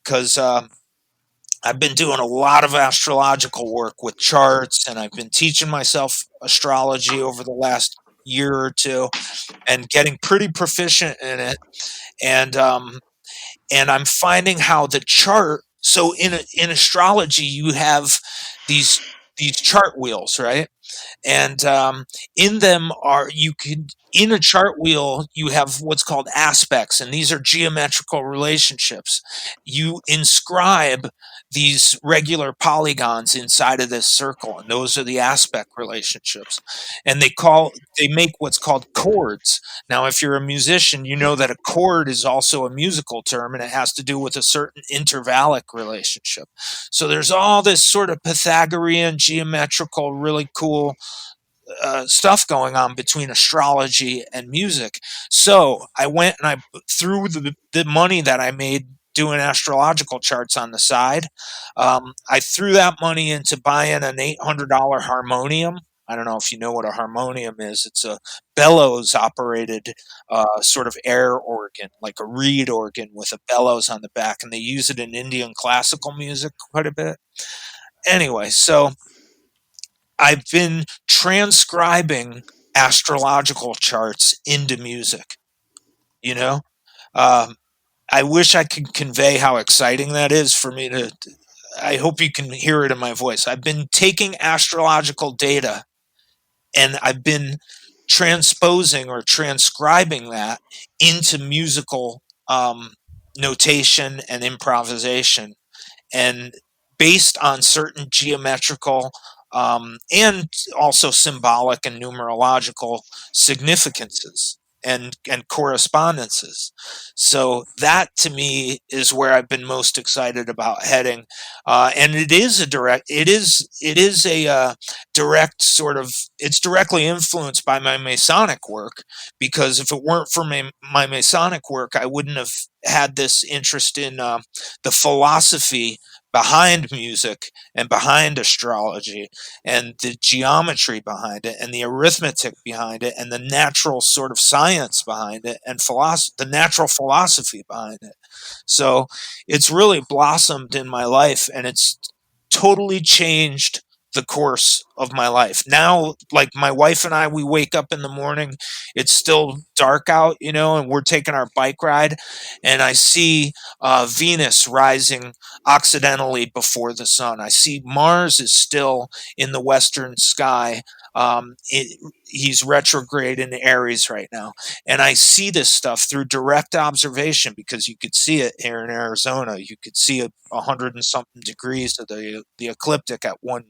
because I've been doing a lot of astrological work with charts, and I've been teaching myself astrology over the last year or two, and getting pretty proficient in it. And I'm finding how the chart. So in astrology, you have these chart wheels, right? And in them are you could in a chart wheel you have what's called aspects, and these are geometrical relationships. You inscribe these regular polygons inside of this circle, and those are the aspect relationships. And they make what's called chords. Now, if you're a musician, you know that a chord is also a musical term, and it has to do with a certain intervallic relationship. So there's all this sort of Pythagorean geometrical, really cool stuff going on between astrology and music. So I went and I threw the money that I made doing astrological charts on the side. I threw that money into buying an $800 harmonium. I don't know if you know what a harmonium is. It's a bellows operated sort of air organ, like a reed organ with a bellows on the back, and they use it in Indian classical music quite a bit. Anyway, so I've been transcribing astrological charts into music. You know, I wish I could convey how exciting that is for me to. I hope you can hear it in my voice. I've been taking astrological data and I've been transposing or transcribing that into musical notation and improvisation, and based on certain geometrical and also symbolic and numerological significances and correspondences. So that to me is where I've been most excited about heading, and it is a direct sort of, it's directly influenced by my Masonic work, because if it weren't for my Masonic work, I wouldn't have had this interest in the philosophy behind music and behind astrology and the geometry behind it and the arithmetic behind it and the natural sort of science behind it and the natural philosophy behind it. So it's really blossomed in my life, and it's totally changed the course of my life. Now, like my wife and I, we wake up in the morning, it's still dark out, and we're taking our bike ride, and I see Venus rising occidentally before the sun. I see Mars is still in the western sky. He's retrograde in Aries right now. And I see this stuff through direct observation, because you could see it here in Arizona. You could see 100 and something degrees of the ecliptic at one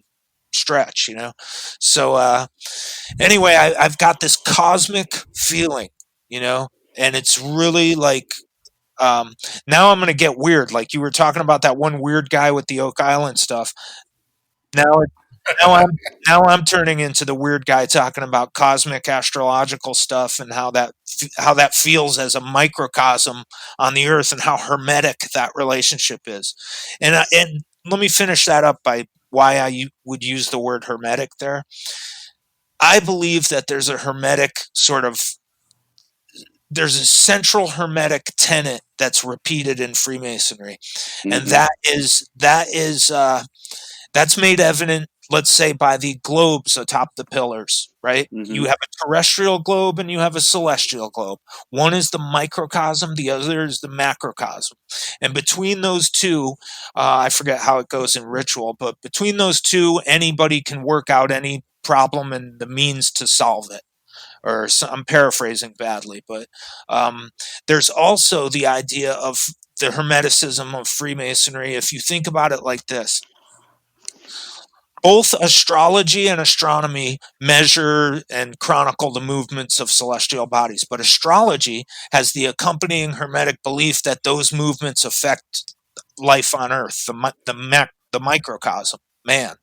stretch, So anyway, I've got this cosmic feeling, and it's really like, now I'm going to get weird. Like you were talking about that one weird guy with the Oak Island stuff. Now, now I'm turning into the weird guy talking about cosmic astrological stuff and how that feels as a microcosm on the earth, and how hermetic that relationship is. And let me finish that up by why I would use the word hermetic there. I believe that there's a central hermetic tenet that's repeated in Freemasonry, and that's made evident, let's say, by the globes atop the pillars, right? Mm-hmm. You have a terrestrial globe and you have a celestial globe. One is the microcosm, the other is the macrocosm. And between those two, I forget how it goes in ritual, but between those two, anybody can work out any problem and the means to solve it. Or I'm paraphrasing badly, but there's also the idea of the hermeticism of Freemasonry. If you think about it like this, both astrology and astronomy measure and chronicle the movements of celestial bodies, but astrology has the accompanying hermetic belief that those movements affect life on Earth, the microcosm, man.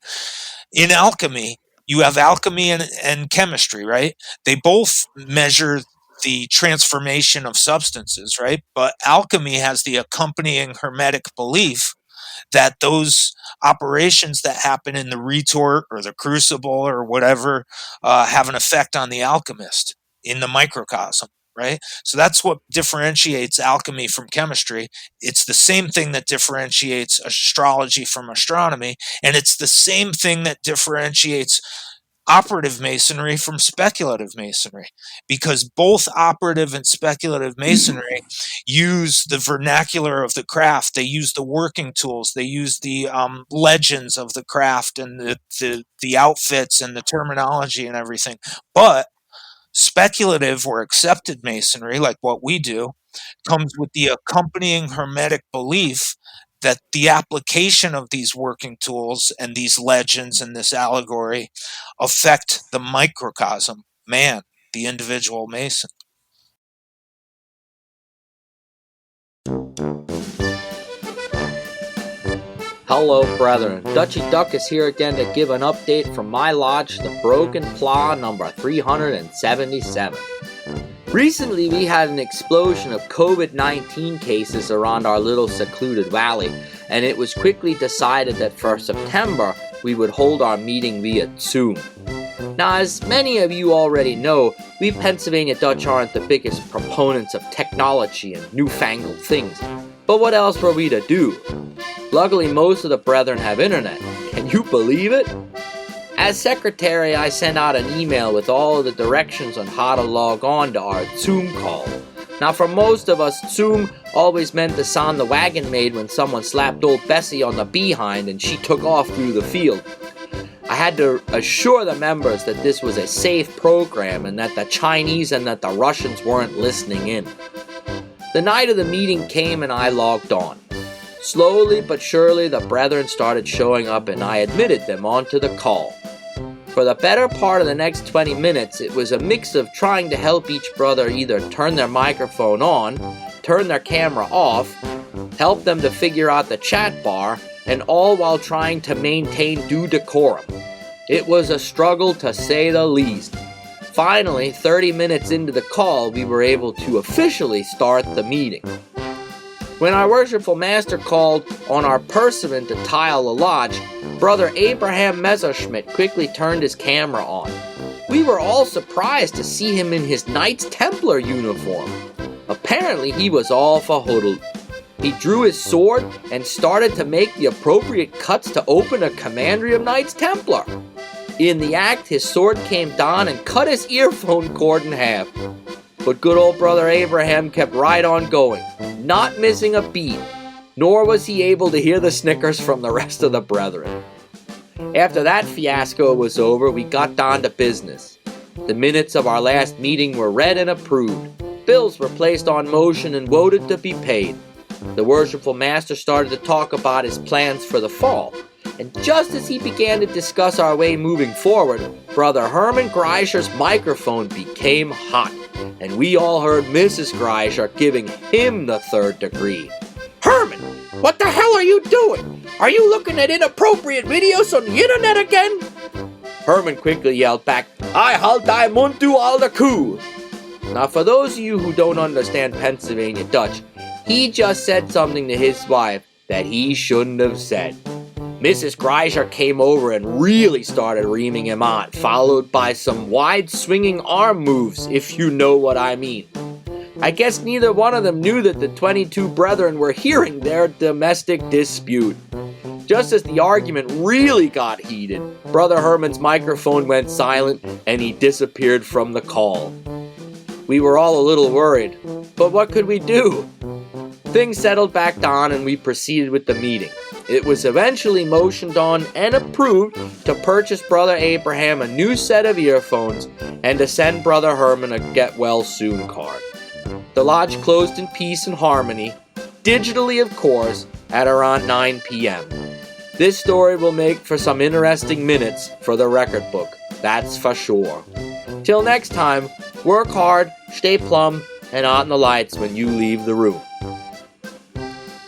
In alchemy, you have alchemy and chemistry, right? They both measure the transformation of substances, right? But alchemy has the accompanying hermetic belief that those operations that happen in the retort or the crucible or whatever have an effect on the alchemist in the microcosm, right? So that's what differentiates alchemy from chemistry. It's the same thing that differentiates astrology from astronomy, and it's the same thing that differentiates operative masonry from speculative masonry, because both operative and speculative masonry use the vernacular of the craft. They use the working tools. They use the legends of the craft and the outfits and the terminology and everything. But speculative or accepted masonry, like what we do, comes with the accompanying hermetic belief that the application of these working tools and these legends and this allegory affect the microcosm, man, the individual mason. Hello, brethren. Dutchie Doug is here again to give an update from my lodge, the Broken Plough number 377. Recently, we had an explosion of COVID-19 cases around our little secluded valley, and it was quickly decided that for September, we would hold our meeting via Zoom. Now, as many of you already know, we Pennsylvania Dutch aren't the biggest proponents of technology and newfangled things, but what else were we to do? Luckily, most of the brethren have internet. Can you believe it? As secretary, I sent out an email with all of the directions on how to log on to our Zoom call. Now, for most of us, Zoom always meant the sound the wagon made when someone slapped old Bessie on the behind and she took off through the field. I had to assure the members that this was a safe program and that the Chinese and that the Russians weren't listening in. The night of the meeting came and I logged on. Slowly but surely, the brethren started showing up and I admitted them onto the call. For the better part of the next 20 minutes, it was a mix of trying to help each brother either turn their microphone on, turn their camera off, help them to figure out the chat bar, and all while trying to maintain due decorum. It was a struggle to say the least. Finally, 30 minutes into the call, we were able to officially start the meeting. When our worshipful master called on our pursuant to tile the lodge, Brother Abraham Messerschmitt quickly turned his camera on. We were all surprised to see him in his Knights Templar uniform. Apparently he was all fahuddled. He drew his sword and started to make the appropriate cuts to open a commandery of Knights Templar. In the act, his sword came down and cut his earphone cord in half. But good old Brother Abraham kept right on going, not missing a beat, nor was he able to hear the snickers from the rest of the brethren. After that fiasco was over, we got down to business. The minutes of our last meeting were read and approved. Bills were placed on motion and voted to be paid. The worshipful master started to talk about his plans for the fall. And just as he began to discuss our way moving forward, Brother Herman Greischer's microphone became hot, and we all heard Mrs. Greischer giving him the third degree. "Herman, what the hell are you doing? Are you looking at inappropriate videos on the internet again?" Herman quickly yelled back, "I halt thy mund, du alter Kuh." Now, for those of you who don't understand Pennsylvania Dutch, he just said something to his wife that he shouldn't have said. Mrs. Greischer came over and really started reaming him on, followed by some wide swinging arm moves, if you know what I mean. I guess neither one of them knew that the 22 brethren were hearing their domestic dispute. Just as the argument really got heated, Brother Herman's microphone went silent and he disappeared from the call. We were all a little worried, but what could we do? Things settled back down and we proceeded with the meeting. It was eventually motioned on and approved to purchase Brother Abraham a new set of earphones and to send Brother Herman a get well soon card. The lodge closed in peace and harmony, digitally of course, at around 9 p.m. This story will make for some interesting minutes for the record book, that's for sure. Till next time, work hard, stay plumb, and out in the lights when you leave the room.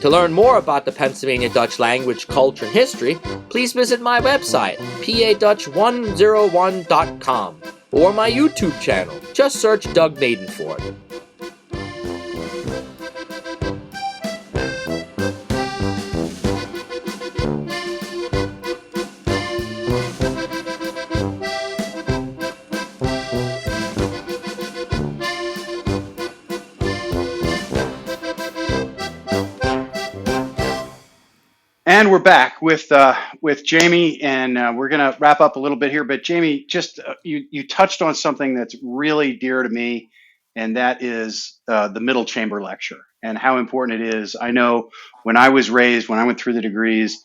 To learn more about the Pennsylvania Dutch language, culture, and history, please visit my website, padutch101.com, or my YouTube channel. Just search Doug Naden for it. And we're back with Jaime, and we're going to wrap up a little bit here. But Jaime, just you touched on something that's really dear to me, and that is the middle chamber lecture and how important it is. I know when I was raised, when I went through the degrees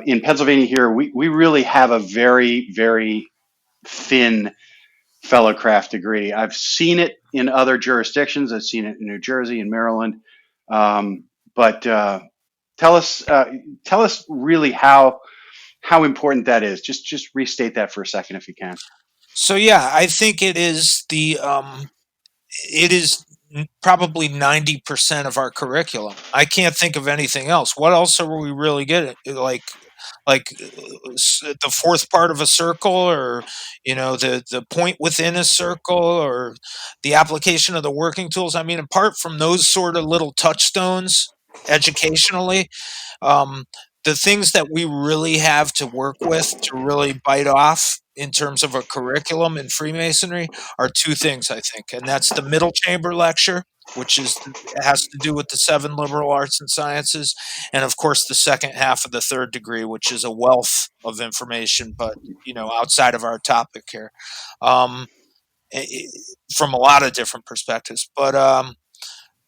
in Pennsylvania here, we really have a very, very thin fellowcraft degree. I've seen it in other jurisdictions. I've seen it in New Jersey and Maryland, but tell us really how important that is. Just restate that for a second if you can. So yeah, I think it is probably 90% of our curriculum. I can't think of anything else. What else are we really getting? Like the fourth part of a circle, or the point within a circle, or the application of the working tools. I mean, apart from those sort of little touchstones educationally, the things that we really have to work with to really bite off in terms of a curriculum in Freemasonry are two things, I think. And that's the middle chamber lecture, which has to do with the 7 liberal arts and sciences. And of course, the second half of the third degree, which is a wealth of information, but, outside of our topic here, from a lot of different perspectives.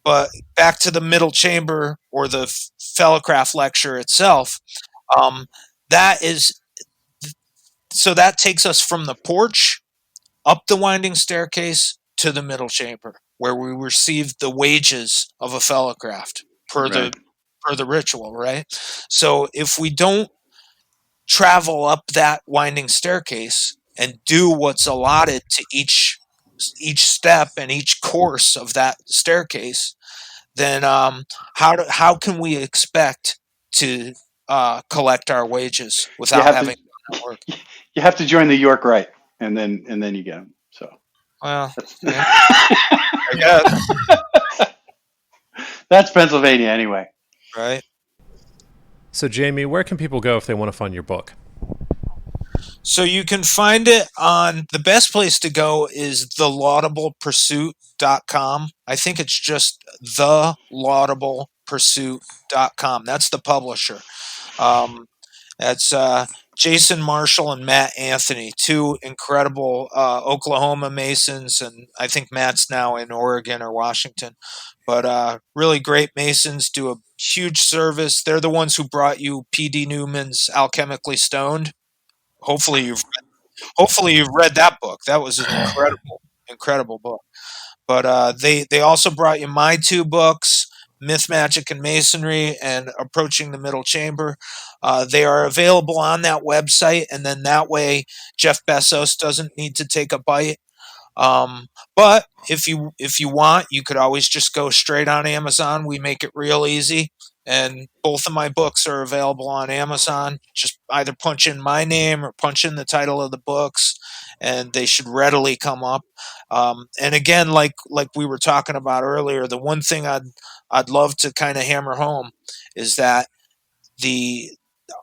But back to the middle chamber or the fellowcraft lecture itself, that takes us from the porch up the winding staircase to the middle chamber, where we receive the wages of a fellowcraft per the ritual, right? So if we don't travel up that winding staircase and do what's allotted to each step and each course of that staircase, then how can we expect to collect our wages without having done that work? You have to join the York Rite, and then you get them. So, well, yeah. I guess. That's Pennsylvania anyway. Right. So, Jaime, where can people go if they want to find your book? So you can find it on, the best place to go is thelaudablepursuit.com. I think it's just thelaudablepursuit.com. That's the publisher. That's Jason Marshall and Matt Anthony, two incredible Oklahoma Masons, and I think Matt's now in Oregon or Washington. But really great Masons, do a huge service. They're the ones who brought you P.D. Newman's Alchemically Stoned. Hopefully you've read that book. That was an incredible book. But they also brought you my 2 books, Myth, Magic, and Masonry, and Approaching the Middle Chamber. They are available on that website, and then that way Jeff Bezos doesn't need to take a bite. But if you want, you could always just go straight on Amazon. We make it real easy. And both of my books are available on Amazon. Just either punch in my name or punch in the title of the books, and they should readily come up. And again, like we were talking about earlier, the one thing I'd love to kind of hammer home is that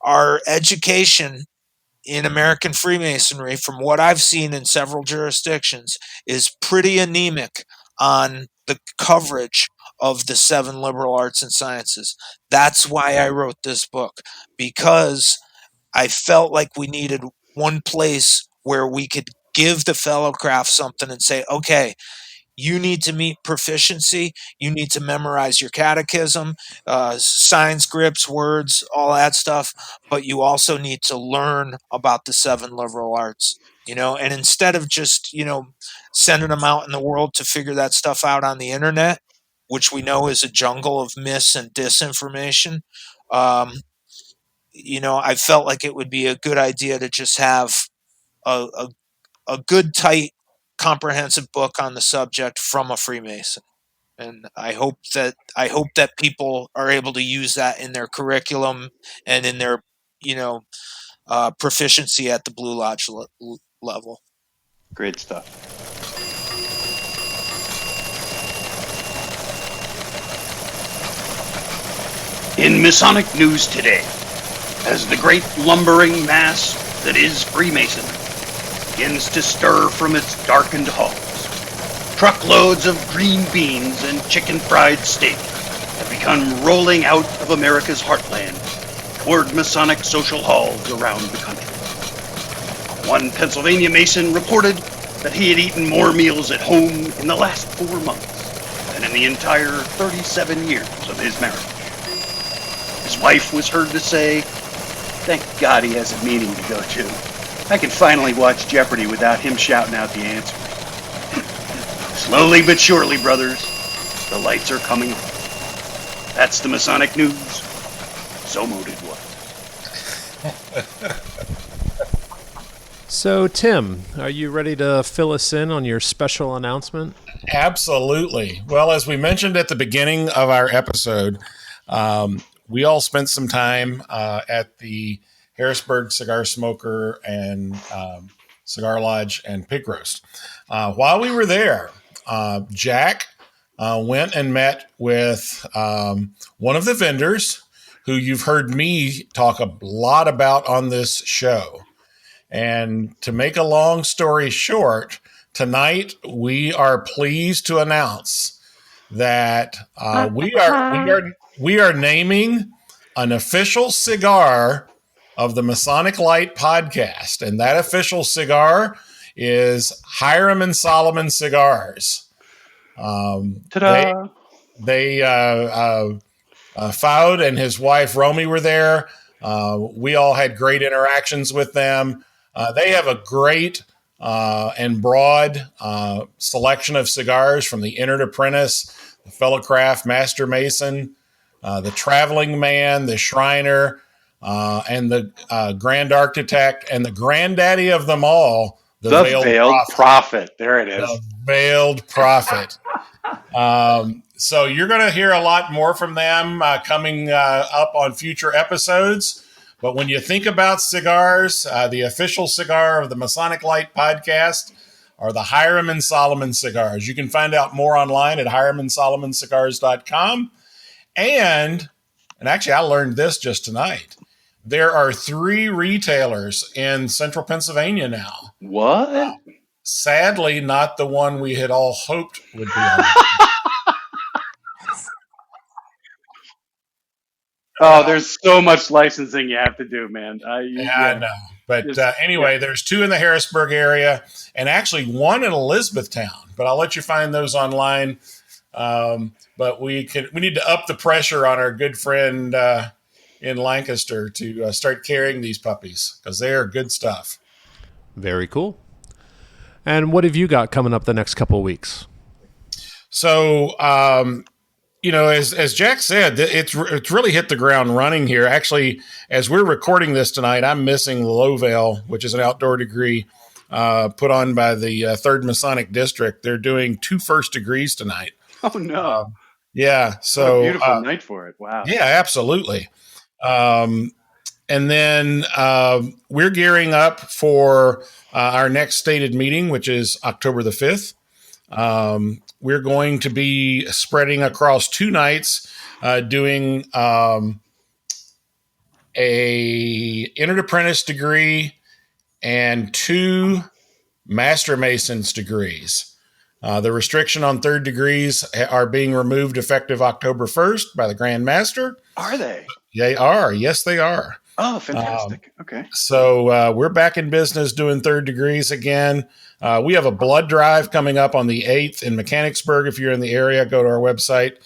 our education in American Freemasonry, from what I've seen in several jurisdictions, is pretty anemic on the coverage of the 7 liberal arts and sciences. That's why I wrote this book, because I felt like we needed one place where we could give the fellowcraft something and say, okay, you need to meet proficiency, you need to memorize your catechism, signs, grips, words, all that stuff, but you also need to learn about the 7 liberal arts. And instead of just, sending them out in the world to figure that stuff out on the internet, which we know is a jungle of mis and disinformation, I felt like it would be a good idea to just have a good, tight, comprehensive book on the subject from a Freemason. And I hope that people are able to use that in their curriculum and in their, proficiency at the Blue Lodge level. Great stuff. In Masonic news today, as the great lumbering mass that is Freemasonry begins to stir from its darkened halls, truckloads of green beans and chicken fried steak have begun rolling out of America's heartland toured Masonic social halls around the country. One Pennsylvania Mason reported that he had eaten more meals at home in the last 4 months than in the entire 37 years of his marriage. His wife was heard to say, "Thank God he has a meeting to go to. I can finally watch Jeopardy without him shouting out the answers." Slowly but surely, brothers, the lights are coming on. That's the Masonic news. So moted what? So, Tim, are you ready to fill us in on your special announcement? Absolutely. Well, as we mentioned at the beginning of our episode, we all spent some time at the Harrisburg Cigar Smoker and Cigar Lodge and Pig Roast. While we were there, Jack went and met with one of the vendors who you've heard me talk a lot about on this show. And to make a long story short, tonight we are pleased to announce that we are naming an official cigar of the Masonic Light podcast, and that official cigar is Hiram and Solomon Cigars. Ta-da! They Fowd and his wife Romy were there. We all had great interactions with them. They have a great and broad selection of cigars from the Entered Apprentice, the Fellow Craft, Master Mason, the Traveling Man, the Shriner, and the Grand Architect, and the granddaddy of them all, the Veiled Prophet. There it is. The Veiled Prophet. So you're going to hear a lot more from them coming up on future episodes. But when you think about cigars, the official cigar of the Masonic Light podcast are the Hiram and Solomon cigars. You can find out more online at hiramandsolomon.cigars.com. And actually, I learned this just tonight. There are 3 retailers in central Pennsylvania now. What? Sadly, not the one we had all hoped would be on. Oh, there's so much licensing you have to do, man. I know. But anyway, there's 2 in the Harrisburg area and actually 1 in Elizabethtown. But I'll let you find those online. But we need to up the pressure on our good friend in Lancaster to start carrying these puppies because they are good stuff. Very cool. And what have you got coming up the next couple of weeks? So, as Jack said, it's really hit the ground running here. Actually, as we're recording this tonight, I'm missing Lowvale, which is an outdoor degree put on by the 3rd Masonic District. They're doing 2 first degrees tonight. Oh, no. Yeah. So what a beautiful night for it. Wow. Yeah, absolutely. And then we're gearing up for our next stated meeting, which is October the 5th. We're going to be spreading across 2 nights, doing a Entered Apprentice degree and 2 Master Mason's degrees. The restriction on 3rd degrees are being removed effective October 1st by the Grand Master. Are they? They are. Yes, they are. Oh, fantastic. Okay. So we're back in business doing 3rd degrees again. We have a blood drive coming up on the 8th in Mechanicsburg. If you're in the area, go to our website,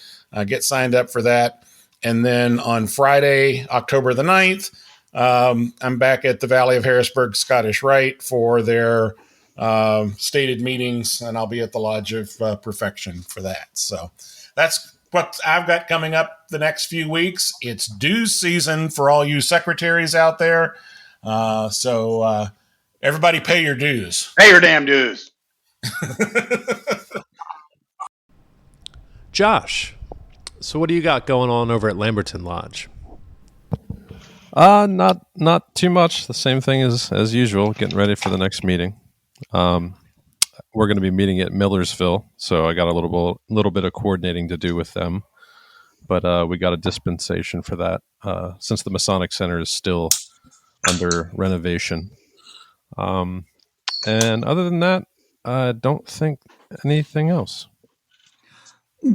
get signed up for that. And then on Friday, October the 9th, I'm back at the Valley of Harrisburg Scottish Rite for their stated meetings, and I'll be at the Lodge of Perfection for that. So that's what I've got coming up the next few weeks. It's dues season for all you secretaries out there. So everybody pay your dues. Pay your damn dues. Josh, so what do you got going on over at Lamberton Lodge? Not too much. The same thing as usual, getting ready for the next meeting. We're going to be meeting at Millersville, so I got a little bit of coordinating to do with them. But we got a dispensation for that since the Masonic Center is still under renovation. And other than that, I don't think anything else.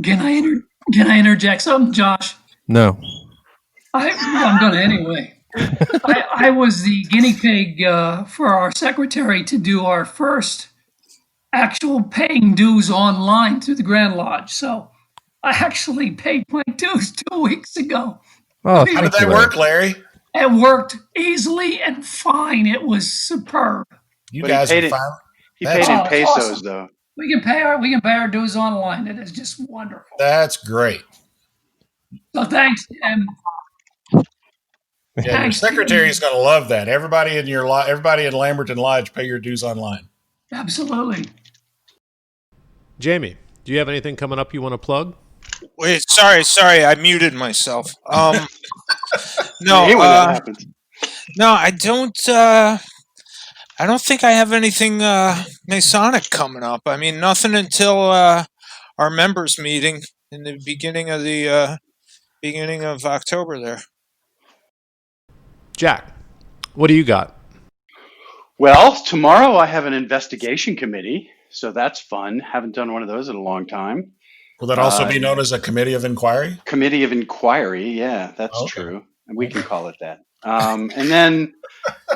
Can I interject something, Josh? No. I'm going to anyway. I was the guinea pig for our secretary to do our first actual paying dues online through the Grand Lodge. So I actually paid my dues 2 weeks ago. Oh, How did that work, Larry? It worked easily and fine. It was superb. You But guys he are paid fine. He paid in That's pesos, awesome. though. We can pay our dues online. It is just wonderful. That's great. So thanks, Tim. Yeah, your Thanks, secretary is going to love that. Everybody in Lamberton Lodge pay your dues online. Absolutely. Jamie, do you have anything coming up you want to plug? Wait, sorry, I muted myself. No, I hate when that happens. no, I don't. I don't think I have anything Masonic coming up. I mean, nothing until our members meeting in the beginning of October. There. Jack, what do you got? Well, tomorrow I have an investigation committee, so that's fun. Haven't done one of those in a long time. Will that also be known as a committee of inquiry? Committee of inquiry, yeah, that's true, and we can call it that. And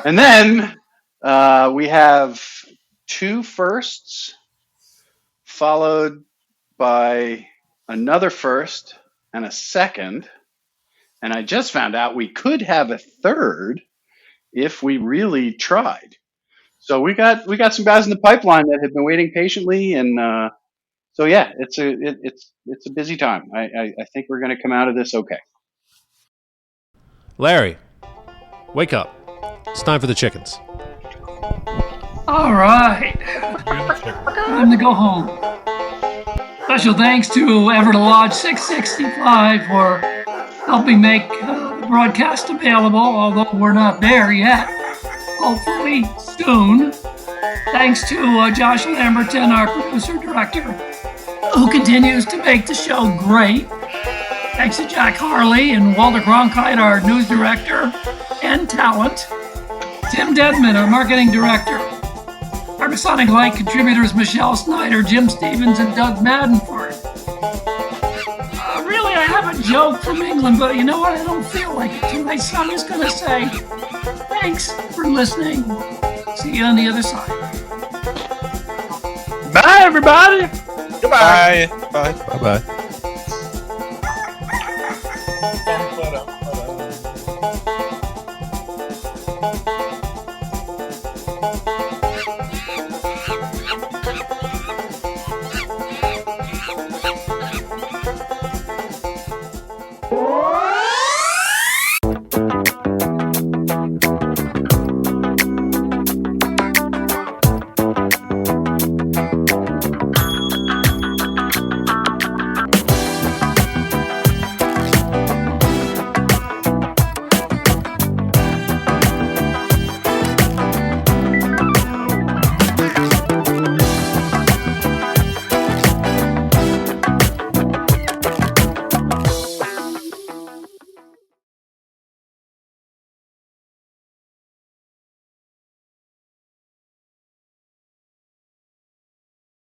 then we have 2 firsts, followed by another first and a second. And I just found out we could have a third if we really tried. So we got some guys in the pipeline that have been waiting patiently, and so yeah, it's a busy time. I think we're going to come out of this okay. Larry, wake up. It's time for the chickens. All right. Time to go home. Special thanks to Everett Lodge 665 for helping make the broadcast available, although we're not there yet. Hopefully soon. Thanks to Josh Lamberton, our producer-director, who continues to make the show great. Thanks to Jack Harley and Walter Cronkite, our news director and talent. Tim Dedman, our marketing director. Our Masonic Light contributors, Michelle Snyder, Jim Stevens, and Doug Maddenford. Really, I have a joke from England, but you know what? I don't feel like it tonight, so I'm just going to say thanks for listening. See you on the other side. Bye, everybody. Goodbye. Bye. Bye-bye.